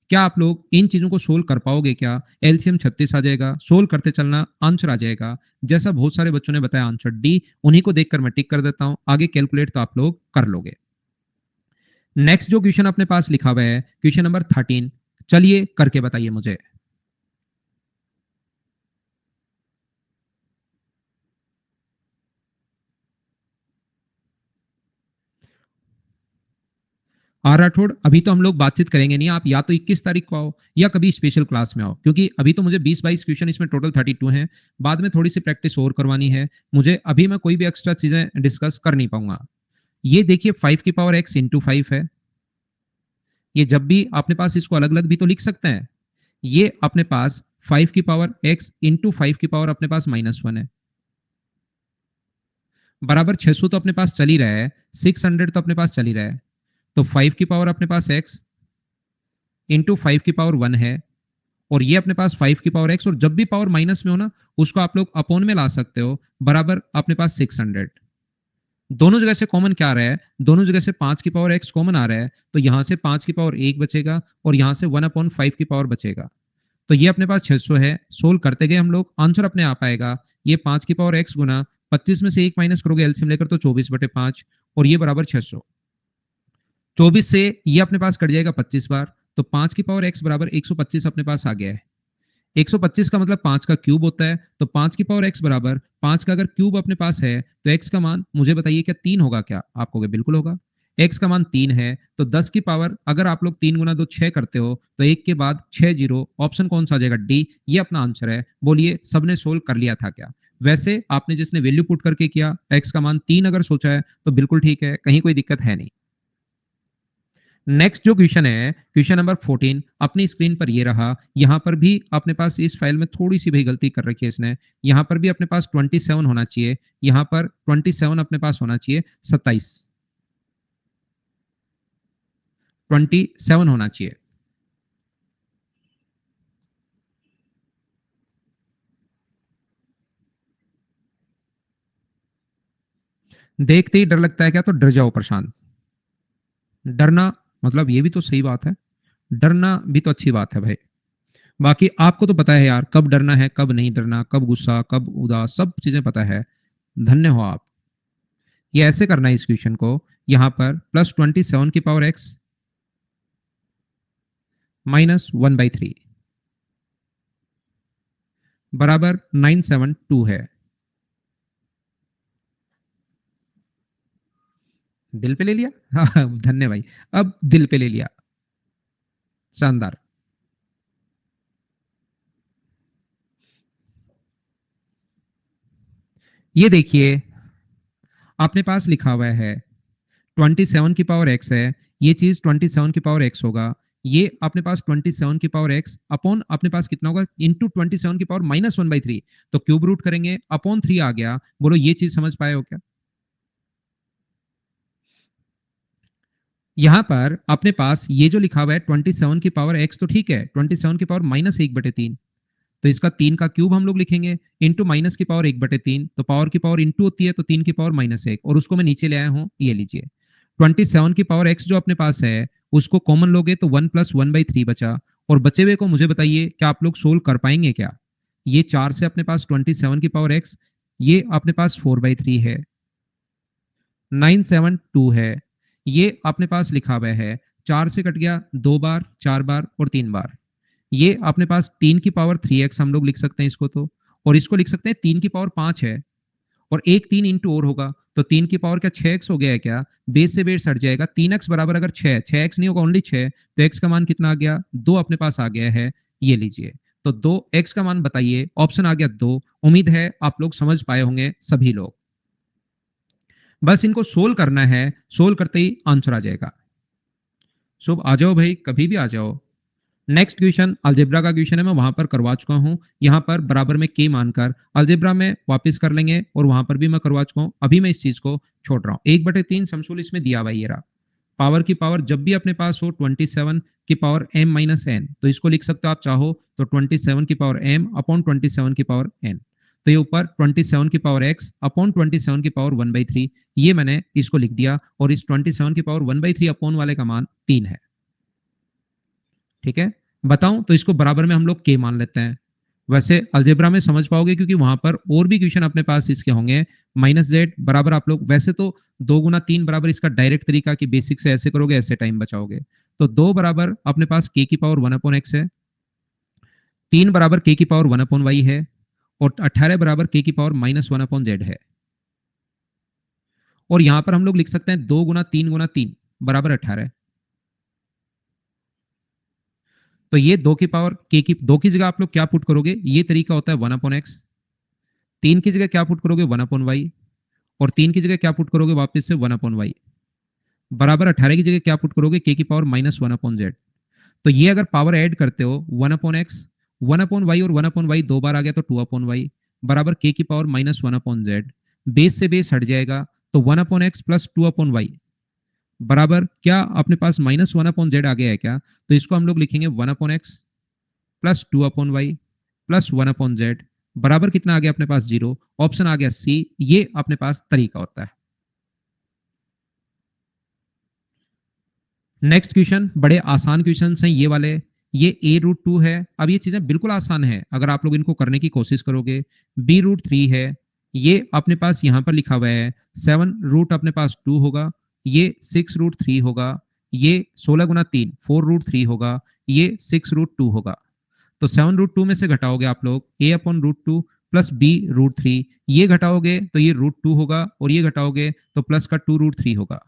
क्या आप लोग इन चीजों को सोल्व कर पाओगे क्या? एलसीएम 36 आ जाएगा, सोल्व करते चलना, आंसर आ जाएगा। जैसा बहुत सारे बच्चों ने बताया आंसर डी, उन्हीं को देखकर मैं टिक कर देता हूं, आगे कैलकुलेट तो आप लोग कर लोगे। नेक्स्ट जो क्वेश्चन अपने पास लिखा हुआ है, क्वेश्चन नंबर 13, चलिए करके बताइए मुझे। राठौड़, अभी तो हम लोग बातचीत करेंगे नहीं, आप या तो 21 तारीख को आओ या कभी स्पेशल क्लास में आओ, क्योंकि अभी तो मुझे 20-22 क्वेश्चन, इसमें टोटल 32 हैं। बाद में थोड़ी सी प्रैक्टिस और करवानी है मुझे, अभी मैं कोई भी एक्स्ट्रा चीजें डिस्कस कर नहीं पाऊंगा। ये देखिए 5 की पावर x इंटू 5 है। ये जब भी अपने पास इसको अलग अलग भी तो लिख सकते हैं। ये अपने पास 5 की पावर x इंटू 5 की पावर अपने पास -1 है, बराबर 600 तो अपने पास चल ही रहा है, 600 तो अपने पास चल ही रहा है। तो 5 की पावर अपने पास x इंटू 5 की पावर 1 है, और ये अपने पास 5 की पावर x, और जब भी पावर माइनस में हो ना, उसको आप लोग अपॉन में ला सकते हो, बराबर अपने पास 600। दोनों जगह से कॉमन क्या आ रहा है, दोनों जगह से 5 की पावर x कॉमन आ रहा है, तो यहां से 5 की पावर 1 बचेगा और यहां से 1/5 की पावर बचेगा। तो ये अपने पास 600 है। सोल्व करते गए हम लोग, आंसर अपने आप आएगा। ये 5 की पावर x गुना 25 में से 1 माइनस करोगे एलसीएम लेकर, तो 24/5, और ये बराबर 600। 24 से ये अपने पास कट जाएगा 25 बार, तो 5 की पावर x बराबर 125 अपने पास आ गया है। 125 का मतलब 5 का क्यूब होता है, तो 5 की पावर x बराबर 5 का अगर क्यूब अपने पास है तो x का मान मुझे बताइए क्या 3 होगा क्या? आप कहोगे बिल्कुल होगा। x का मान 3 है, तो 10 की पावर अगर आप लोग 3 गुना 2 6 करते हो तो 1 के बाद 6 जीरो, ऑप्शन कौन सा आ जाएगा? डी। ये अपना आंसर है। बोलिए सबने सोल्व कर लिया था क्या? वैसे आपने जिसने वैल्यू पुट करके किया, x का मान 3 अगर सोचा है तो बिल्कुल ठीक है, कहीं कोई दिक्कत है नहीं। नेक्स्ट जो क्वेश्चन है, क्वेश्चन नंबर 14 अपनी स्क्रीन पर ये रहा। यहां पर भी अपने पास इस फाइल में थोड़ी सी भी गलती कर रखी है इसने। यहां पर भी अपने पास 27 होना चाहिए, यहां पर 27 अपने पास होना चाहिए, 27 27 होना चाहिए। देखते ही डर लगता है क्या? तो डर जाओ प्रशांत। डरना मतलब ये भी तो सही बात है, डरना भी तो अच्छी बात है भाई। बाकी आपको तो पता है यार, कब डरना है कब नहीं डरना, कब गुस्सा कब उदास, सब चीजें पता है। धन्य हो आप। ये ऐसे करना है इस क्वेश्चन को, यहां पर +27 की पावर x -1/3 बराबर 972 है। दिल पे ले लिया? हाँ, धन्य भाई। अब दिल पे ले लिया। शानदार। ये देखिए, आपने पास लिखा हुआ है 27 की पावर x है, ये चीज 27 की पावर x होगा, ये अपने पास 27 की पावर x अपॉन अपने पास कितना होगा इंटू 27 की पावर -1/3, तो क्यूब रूट करेंगे अपॉन 3 आ गया। बोलो ये चीज समझ पाए हो क्या? यहां पर अपने पास ये जो लिखा हुआ है 27 की पावर x तो ठीक है, 27 की पावर -1/3, तो इसका 3 का क्यूब हम लोग लिखेंगे इंटू माइनस की पावर 1/3, तो पावर की पावर इंटू होती है तो 3 की पावर -1, और उसको मैं नीचे ले आया हूं, ये लीजिए 27 की पावर x जो अपने पास है उसको कॉमन लोगे तो 1 + 1/3 बचा, और बचे हुए को मुझे बताइए क्या आप लोग सोल्व कर पाएंगे क्या? ये 4 से अपने पास 27 की पावर x, ये अपने पास 4/3 है, 972 है, ये अपने पास लिखा हुआ है 4 से कट गया 2 बार, 4 बार और 3 बार, ये अपने पास 3 की पावर 3x हम लोग लिख सकते हैं इसको तो, और इसको लिख सकते हैं 3 की पावर 5 है, और एक 3 इंटू और होगा तो 3 की पावर क्या 6x हो गया है क्या? बेस से बेस हट जाएगा, 3x बराबर अगर 6x नहीं होगा ओनली 6, तो x का मान कितना आ गया? 2 अपने पास आ गया है, ये लीजिए। तो 2x का मान बताइए, ऑप्शन आ गया 2। उम्मीद है आप लोग समझ पाए होंगे सभी लोग। बस इनको सोल्व करना है, सोल्व करते ही आंसर आ जाएगा। शुभ आ जाओ भाई, कभी भी आ जाओ। नेक्स्ट क्वेश्चन अलजेब्रा का क्वेश्चन है, मैं वहां पर करवा चुका हूं, यहां पर बराबर में के मानकर अलजेब्रा में वापस कर लेंगे, और वहां पर भी मैं करवा चुका हूं, अभी मैं इस चीज को छोड़ रहा हूं। 1/3 समसूल इसमें दिया हुआ ये रहा। पावर की पावर जब भी अपने पास हो 27 की पावर m-n, तो इसको लिख सकते हो आप चाहो तो 27 की पावर m अपॉन 27 की पावर n, तो ये ऊपर 27 की पावर x अपॉन 27 की पावर 1/3, ये मैंने इसको लिख दिया, और इस 27 की पावर 1/3 अपॉन वाले का मान 3 है। ठीक है, बताऊं तो इसको बराबर में हम लोग के मान लेते हैं। वैसे अलजेब्रा में समझ पाओगे क्योंकि वहां पर और भी क्वेश्चन अपने पास इसके होंगे। -z बराबर आप लोग वैसे तो 2 × 3 बराबर इसका डायरेक्ट तरीका कि बेसिक से ऐसे करोगे ऐसे टाइम बचाओगे, तो 2 बराबर अपने पास k की पावर 1/x है, 3 बराबर k की पावर 1/y है, और 18 बराबर k की पावर -1/z है। और यहां पर हम लोग लिख सकते हैं 2 × 3 × 3 बराबर 18, तो ये 2 की पावर k की 2 की जगह आप लोग क्या पुट करोगे, ये तरीका होता है 1/x, 3 की जगह क्या पुट करोगे 1/y, और 3 की जगह क्या पुट करोगे वापस से 1/y, बराबर 18 की जगह क्या पुट करोगे k की पावर -1/z। तो ये अगर पावर ऐड करते हो 1/x, 1/y और 1/y 2 बार आ गया तो 2/y, बराबर k की पावर -1/z, बेस से बेस हट जाएगा तो 1/x प्लस 2/y बराबर क्या अपने पास -1/z आ गया है क्या? तो इसको हम लोग लिखेंगे 1/x plus 2/y plus 1/z बराबर कितना आ गया अपने पास 0, ऑप्शन आ गया सी, ये अपने पास तरीका होता है। नेक्स्ट क्वेश्चन, बड़े आसान क्वेश्चन हैं ये वाले। ये a√2 है, अब ये चीजें बिल्कुल आसान है अगर आप लोग इनको करने की कोशिश करोगे। b√3 है, ये अपने पास यहां पर लिखा हुआ है 7 रूट अपने पास 2 होगा, ये 6√3 होगा, ये 16 × 3 4√3 होगा, ये 6√2 होगा। तो 7√2 में से घटाओगे आप लोग a/√2 प्लस b√3, ये घटाओगे तो ये √2 होगा, और ये घटाओगे तो प्लस का 2√3 होगा।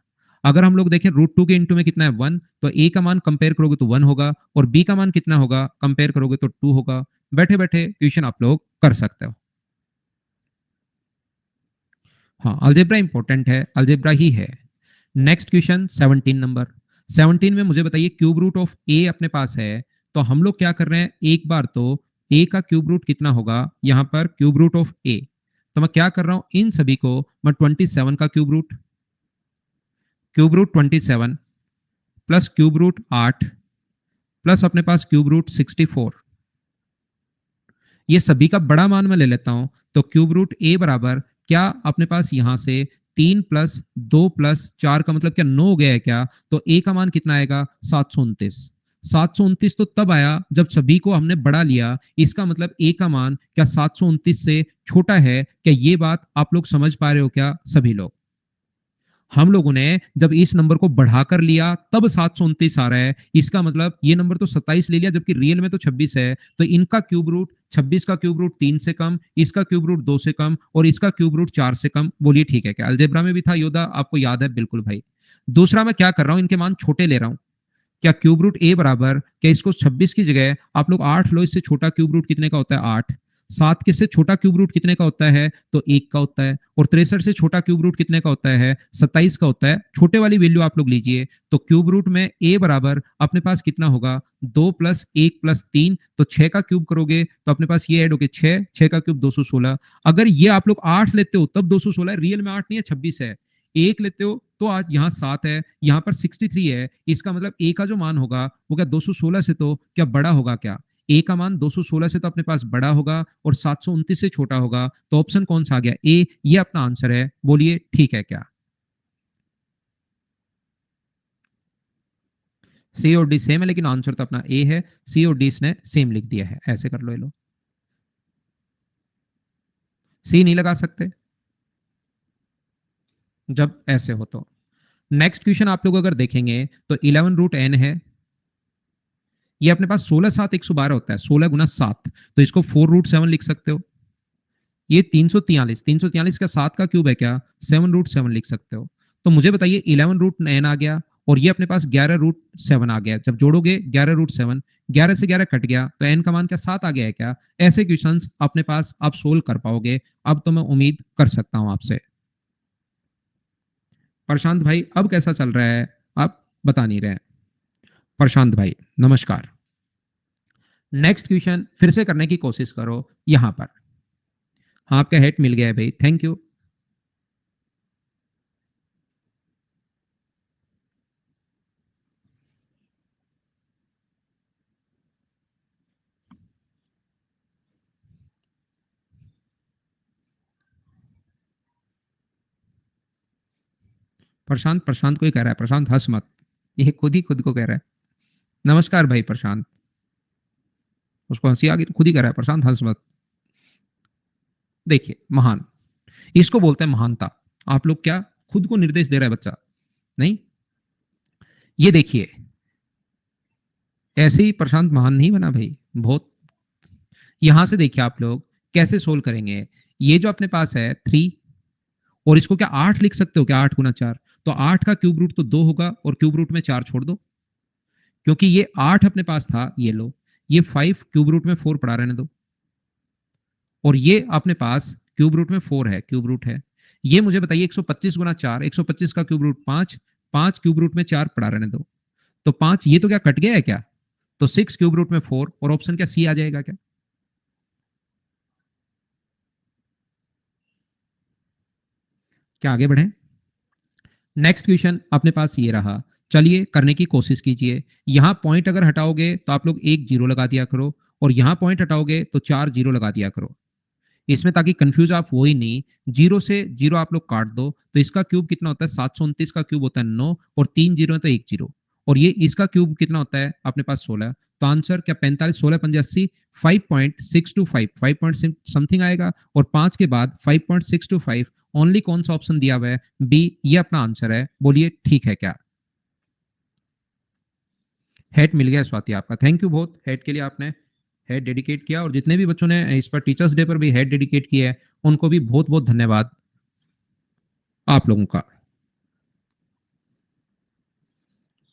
अगर हम लोग देखें √2 के इंटू में कितना है 1, तो a का मान कंपेयर करोगे तो 1 होगा, और b का मान कितना होगा कंपेयर करोगे तो 2 होगा। बैठे बैठे क्वेश्चन आप लोग कर सकते हो। हाँ, अलजेब्रा इंपॉर्टेंट है, अलजेब्रा ही है। Next question 17 number. 17 में मुझे बताइए क्यूब रूट ऑफ ए अपने पास है, तो हम लोग क्या कर रहे हैं, एक बार तो ए का क्यूब रूट कितना होगा, यहां पर क्यूब रूट ऑफ ए, तो मैं क्या कर रहा हूं इन सभी को मैं 27 का cube root 27 plus cube root 8 plus अपने पास क्यूब रूट 64, ये सभी का बड़ा मान मैं ले लेता हूं, तो क्यूब रूट ए बराबर क्या अपने पास यहां से 3 + 2 + 4 का मतलब क्या 9 हो गया है क्या? तो ए का मान कितना आएगा 729। 729 तो तब आया जब सभी को हमने बड़ा लिया, इसका मतलब ए का मान क्या 729 से छोटा है क्या? ये बात आप लोग समझ पा रहे हो क्या सभी लोग? हम लोगों ने जब इस नंबर को बढ़ाकर लिया तब 729 आ रहा है। इसका मतलब ये नंबर तो 27 ले लिया जबकि रियल में तो 26 है। तो इनका क्यूब रूट 26 का क्यूब रूट 3 से कम, इसका क्यूब रूट 2 से कम और इसका क्यूब रूट 4 से कम। बोलिए ठीक है क्या? अलजेब्रा में भी था योदा, आपको याद है? बिल्कुल भाई। दूसरा मैं क्या कर रहा हूं, इनके मान छोटे ले रहा हूं। क्या क्यूब रूट ए बराबर, क्या इसको 26 की जगह आप लोग 8 लो, इससे छोटा क्यूब रूट कितने का होता है? 8। 7 के से छोटा क्यूब रूट कितने का होता है? तो 1 का होता है। और 63 से छोटा क्यूब रूट कितने का होता है? 27 का होता है। छोटे वाली वैल्यू आप लोग लीजिए। तो क्यूब रूट में ए बराबर अपने पास कितना होगा? 2 प्लस 1 प्लस 3, तो 6 का क्यूब करोगे तो अपने पास ये ऐड होगे 6, 6 का क्यूब 216। अगर ये आप लोग 8 लेते हो तब 216 है, रियल में 8 नहीं है 26 है। 1 लेते हो तो आज यहाँ 7 है, यहाँ पर 63 है। इसका मतलब ए का जो मान होगा वो क्या 216 से तो क्या बड़ा होगा? क्या ए का मान 216 से तो अपने पास बड़ा होगा और 729 से छोटा होगा। तो ऑप्शन कौन सा आ गया? ए। ये अपना आंसर है। बोलिए ठीक है क्या? सी और डी सेम है लेकिन आंसर तो अपना ए है। सी और डी इसने सेम लिख दिया है। ऐसे कर लो, ये लो। सी नहीं लगा सकते जब ऐसे हो तो। नेक्स्ट क्वेश्चन आप लोग अगर देखेंगे तो 11 रूट एन है। ये अपने पास 16 7 112 होता है। 16 गुना 7, तो इसको 4 रूट 7 लिख सकते हो। ये 343, 343 का 7 का क्यूब है क्या? 7 रूट 7 लिख सकते हो। तो मुझे बताइए 11 रूट एन आ गया और ये अपने पास 11 रूट 7 आ गया। जब जोड़ोगे 11 रूट 7, 11 से 11 कट गया तो एन का मान क्या 7 आ गया है क्या? ऐसे क्वेश्चंस अपने पास आप सोल्व कर पाओगे। अब तो मैं उम्मीद कर सकता हूं आपसे। प्रशांत भाई अब कैसा चल रहा है? आप बता नहीं रहे हैं। प्रशांत भाई नमस्कार। नेक्स्ट क्वेश्चन फिर से करने की कोशिश करो यहां पर। हाँ, आपका हेड मिल गया है भाई, थैंक यू। प्रशांत, प्रशांत को ही कह रहा है। प्रशांत हंस मत, ये खुद ही खुद को कह रहा है। नमस्कार भाई प्रशांत। उसको हंसी आ गई तो खुद ही कह रहा है। प्रशांत हंस मत। देखिए महान, इसको बोलते हैं महानता। आप लोग क्या खुद को निर्देश दे रहा है बच्चा? नहीं, ये देखिए ऐसे ही प्रशांत महान नहीं बना भाई, बहुत। यहां से देखिए आप लोग कैसे सोल्व करेंगे। ये जो अपने पास है 3 और इसको क्या 8 लिख सकते हो क्या? 8 गुना 4, तो 8 का क्यूब रूट तो 2 होगा और क्यूब रूट में 4 छोड़ दो। क्योंकि ये 8 अपने पास था, ये लो। ये 5 क्यूब रूट में 4 पड़ा रहने दो। और ये अपने पास क्यूब रूट में 4 है, क्यूब रूट है। ये मुझे बताइए 125 गुना 4, 125 का क्यूब रूट 5, 5 क्यूब रूट में 4 पड़ा रहने दो। तो 5 ये तो क्या कट गया है क्या? तो 6 क्यूब रूट में 4 और ऑप्शन क्या सी आ जाएगा क्या? क्या आगे बढ़े? नेक्स्ट क्वेश्चन अपने पास ये रहा। चलिए करने की कोशिश कीजिए। यहां पॉइंट अगर हटाओगे तो आप लोग एक जीरो लगा दिया करो और यहां पॉइंट हटाओगे तो 4 जीरो लगा दिया करो इसमें, ताकि कंफ्यूज आप हो ही नहीं। जीरो से जीरो आप लोग काट दो तो इसका क्यूब कितना होता है? 729 का क्यूब होता है 9 और 3 जीरो है तो 1 जीरो। और ये इसका क्यूब कितना होता है अपने पास? 16। तो आंसर क्या 45, 16 पंजे 80, 5.625, 5 पॉइंट समथिंग आएगा। और 5 के बाद 5.625 ओनली कौन सा ऑप्शन दिया हुआ है? बी। ये अपना आंसर है। बोलिए ठीक है क्या? हेड मिल गया स्वाति आपका, थैंक यू बहुत। हेड के लिए आपने हेड डेडिकेट किया और जितने भी बच्चों ने इस पर टीचर्स डे पर भी हेड डेडिकेट किया है उनको भी बहुत बहुत धन्यवाद आप लोगों का।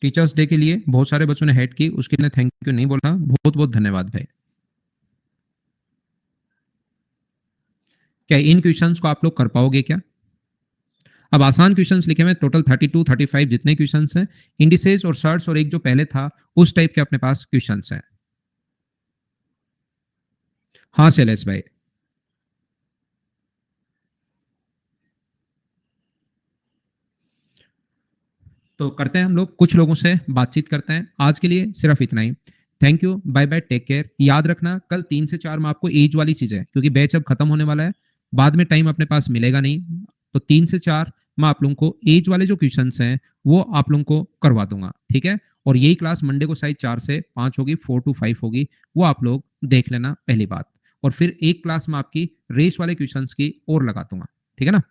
टीचर्स डे के लिए बहुत सारे बच्चों ने हेड की, उसके लिए थैंक यू नहीं बोला, बहुत बहुत धन्यवाद भाई। क्या इन क्वेश्चंस को आप लोग कर पाओगे क्या? अब आसान क्वेश्चंस लिखे हुए टोटल 32 35 जितने क्वेश्चंस हैं, इंडिसेस और सर्ट्स और एक जो पहले था उस टाइप के अपने पास क्वेश्चंस हैं। हाँ शैलेश भाई। तो करते हैं हम लोग कुछ लोगों से बातचीत करते हैं। आज के लिए सिर्फ इतना ही। Thank you, bye bye, take care. याद रखना कल 3 से 4 में आपको एज वाली चीजें, क्योंकि बैच अब खत्म होने वाला है, बाद में टाइम अपने पास मिलेगा नहीं। तो 3 से 4 मैं आप लोगों को एज वाले जो क्वेश्चन हैं वो आप लोगों को करवा दूंगा, ठीक है। और यही क्लास मंडे को शायद 4 से 5 होगी, 4 to 5 होगी, वो आप लोग देख लेना पहली बात। और फिर एक क्लास में आपकी रेस वाले क्वेश्चन की और लगा दूंगा, ठीक है ना।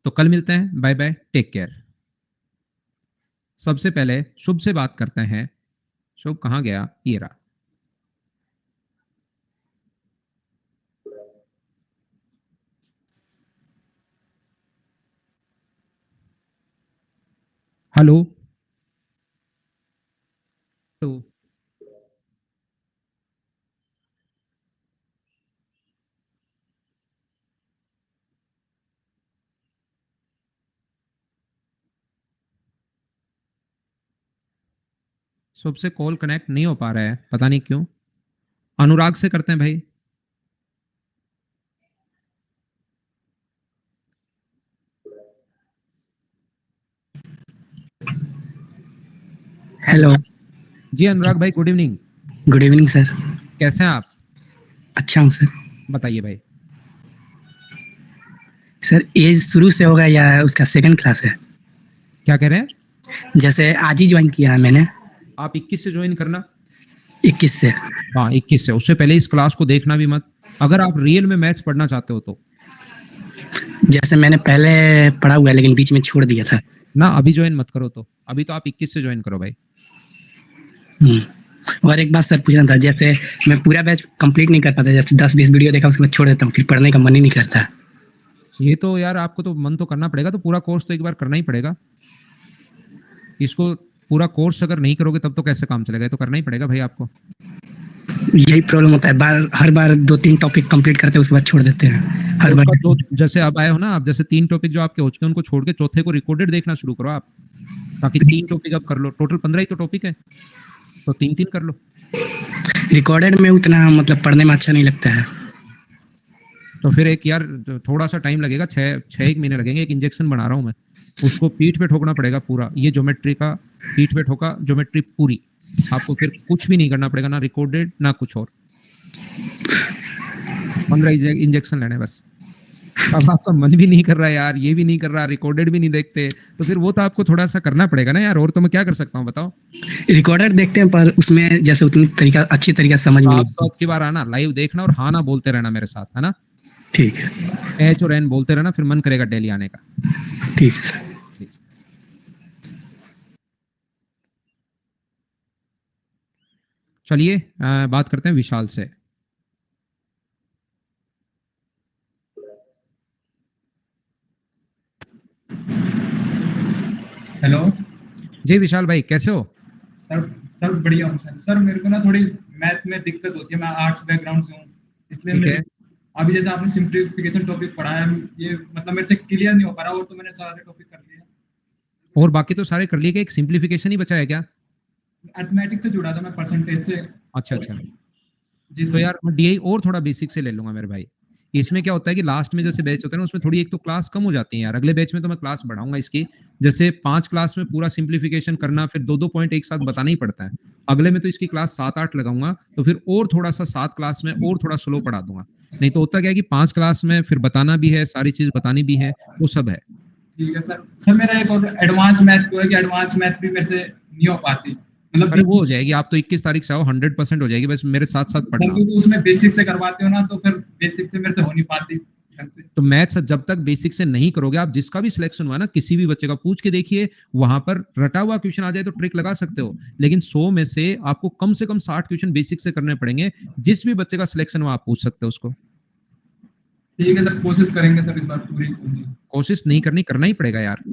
तो कल मिलते हैं, बाय बाय, टेक केयर। सबसे पहले शुभ से बात करते हैं। शुभ कहाँ गया? ये रहा। हेलो। हेलो। शुभ से कॉल कनेक्ट नहीं हो पा रहा है, पता नहीं क्यों। अनुराग से करते हैं भाई। हेलो। अनुराग जी, अनुराग भाई, good evening. Good evening sir. कैसे हैं आप? अच्छा हूँ सर। बताइए भाई। सर एज शुरू से होगा या उसका सेकंड क्लास है? क्या कह रहे हैं? जैसे आज ही ज्वाइन किया है मैंने। आप 21 से ज्वाइन करना। 21 से। हाँ, 21 से। उससे पहले इस क्लास को देखना भी मत, अगर आप रियल में मैथ्स पढ़ना चाहते हो तो। जैसे मैंने पहले पढ़ा हुआ है लेकिन बीच में छोड़ दिया था। ना, अभी ज्वाइन मत करो तो। अभी तो आप 21 से ज्वाइन करो भाई। और एक बात सर पूछना था, जैसे मैं पूरा बैच कंप्लीट नहीं कर पाता, जैसे 10-20 वीडियो देखा उसके बाद छोड़ देता हूँ, फिर पढ़ने का मन ही नहीं करता। ये तो यार, आपको तो मन तो करना पड़ेगा, तो पूरा कोर्स तो एक बार करना ही पड़ेगा। इसको पूरा कोर्स अगर नहीं करोगे तब तो कैसे काम चलेगा? ये तो करना ही पड़ेगा भाई आपको। यही प्रॉब्लम होता है, हर बार 2-3 टॉपिक कंप्लीट करते हैं उसके बाद छोड़ देते हैं हर तो बार। उसका दो, जैसे अब आए हो ना आप, जैसे 3 टॉपिक जो आपके हो चुके हैं उनको छोड़ के चौथे को रिकॉर्डेड देखना शुरू करो आप, ताकि 3 टॉपिक अब कर लो। टोटल 15 ही तो टॉपिक है, तो 3-3 कर लो। रिकॉर्डेड में उतना मतलब पढ़ने में अच्छा नहीं लगता है। तो फिर एक यार, थोड़ा सा टाइम लगेगा, 6 एक महीने लगेंगे। एक इंजेक्शन बना रहा हूँ मैं, उसको पीठ पे ठोकना पड़ेगा पूरा। ये ज्योमेट्री का पीठ पे ठोका, ज्योमेट्री पूरी। आपको फिर कुछ भी नहीं करना पड़ेगा, ना रिकॉर्डेड ना कुछ और। 15 इंजेक्शन लेने बस। अब आपका मन भी नहीं कर रहा यार, ये भी नहीं कर रहा, रिकॉर्डेड भी नहीं देखते, तो फिर वो तो आपको थोड़ा सा करना पड़ेगा ना यार। और तो मैं क्या कर सकता हूँ बताओ? रिकॉर्डेड देखते हैं पर उसमें जैसे उतनी तरीका अच्छी तरीका समझ तो में आप नहीं। तो अब की बार आना, लाइव देखना और हाँ ना बोलते रहना मेरे साथ, है ना? ठीक है। एच और एन बोलते रहना, फिर मन करेगा डेली आने का। ठीक है सर। ठीक। चलिए, बात करते हैं विशाल से। हेलो जी विशाल भाई, कैसे हो? सर। सर बढ़िया हूँ सर। सर मेरे को ना थोड़ी मैथ में दिक्कत होती है, मैं आर्ट्स बैकग्राउंड से हूँ, इसलिए ठीक मेरे है। अभी जैसे आपने सिंप्लीफिकेशन टॉपिक पढ़ाया, ये मतलब मेरे से क्लियर नहीं हो पा रहा, और तो मैंने सारे टॉपिक कर लिए। और बाकी तो सारे कर लिए, कि एक सिंप्लीफिकेशन ही बचा है क्या? अर्थमेटिक से जुड़ा था मैं, परसेंटेज से। अच्छा अच्छा। जी तो सर। यार मैं डीआई और थोड़ा बेसिक से ले लूंगा मेरे भाई। इसमें क्या होता है कि लास्ट में जैसे बैच होते हैं ना, उसमें थोड़ी एक तो क्लास कम हो जाती है यार। अगले बैच में तो मैं क्लास बढ़ाऊंगा इसकी। जैसे 5 क्लास में पूरा सिंप्लीफिकेशन करना, फिर 2-2 पॉइंट एक साथ बताना ही पड़ता है। अगले में तो इसकी क्लास 7-8 लगाऊंगा, तो फिर और थोड़ा सा 7 क्लास में और थोड़ा स्लो पढ़ा दूंगा। नहीं तो होता क्या है कि 5 क्लास में फिर बताना भी है, सारी चीज बतानी भी है, वो सब है। ठीक है सर। सर मेरा एक और एडवांस मैथ को है कि एडवांस मैथ भी मेरे से नहीं हो पाती, मतलब अरे वो हो जाएगी, आप तो 21 तारीख से आओ, 100% हो जाएगी, बस मेरे साथ साथ सर पढ़ना। क्योंकि उसमें बेसिक से करवाते हो ना, तो फिर बेसिक से मेरे से हो नहीं पाती ढंग से। तो मैथ्स जब तक बेसिक से नहीं करोगे, आप जिसका भी सिलेक्शन हुआ ना, किसी भी बच्चे का पूछ के देखिए, वहां पर रटा हुआ क्वेश्चन आ जाए तो ट्रिक लगा सकते हो, लेकिन 100 में से आपको कम से कम 60 क्वेश्चन बेसिक से करने पड़ेंगे। जिस भी बच्चे का सिलेक्शन हुआ आप पूछ सकते हो उसको। ठीक है सर, कोशिश करेंगे सर इस बार पूरी। कोशिश नहीं करनी, करना ही पड़ेगा यार।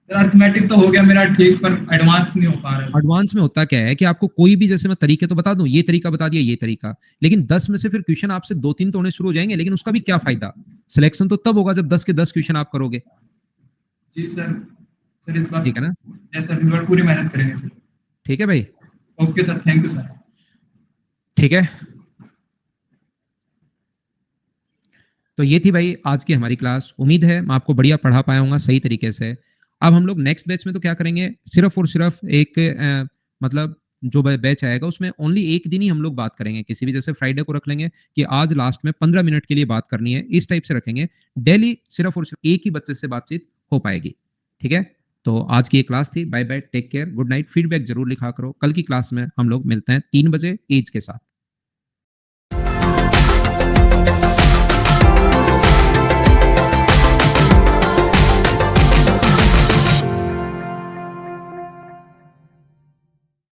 सर अर्थमेटिक तो हो गया मेरा ठीक, पर एडवांस नहीं हो पा रहा है। एडवांस में होता क्या है कि आपको कोई भी, जैसे मैं तरीके तो बता दूं, ये तरीका बता दिया, ये तरीका, लेकिन 10 में से फिर क्वेश्चन आपसे 2-3 तो होने शुरू हो जाएंगे, लेकिन उसका भी क्या फायदा? सिलेक्शन तो तब होगा जब 10 के 10 क्वेश्चन आप करोगे। जी सर। सर इस बार, ठीक है ना? यस सर, इस बार पूरी मेहनत करेंगे सर। ठीक है भाई। Okay sir, thank you sir. ठीक है। तो ये थी भाई आज की हमारी क्लास। उम्मीद है मैं आपको बढ़िया पढ़ा पाया हूँ सही तरीके से। अब हम लोग नेक्स्ट बैच में तो क्या करेंगे, सिर्फ और सिर्फ एक मतलब जो बैच आएगा उसमें ओनली एक दिन ही हम लोग बात करेंगे किसी भी, जैसे फ्राइडे को रख लेंगे कि आज लास्ट में 15 मिनट के लिए बात करनी है, इस टाइप से रखेंगे। डेली सिर्फ और सिर्फ एक ही बच्चे से बातचीत हो पाएगी। ठीक है? तो आज की ये क्लास थी। Bye bye, take care, good night. Feedback जरूर लिखा करो। कल की क्लास में हम लोग मिलते हैं 3 बजे एज के साथ।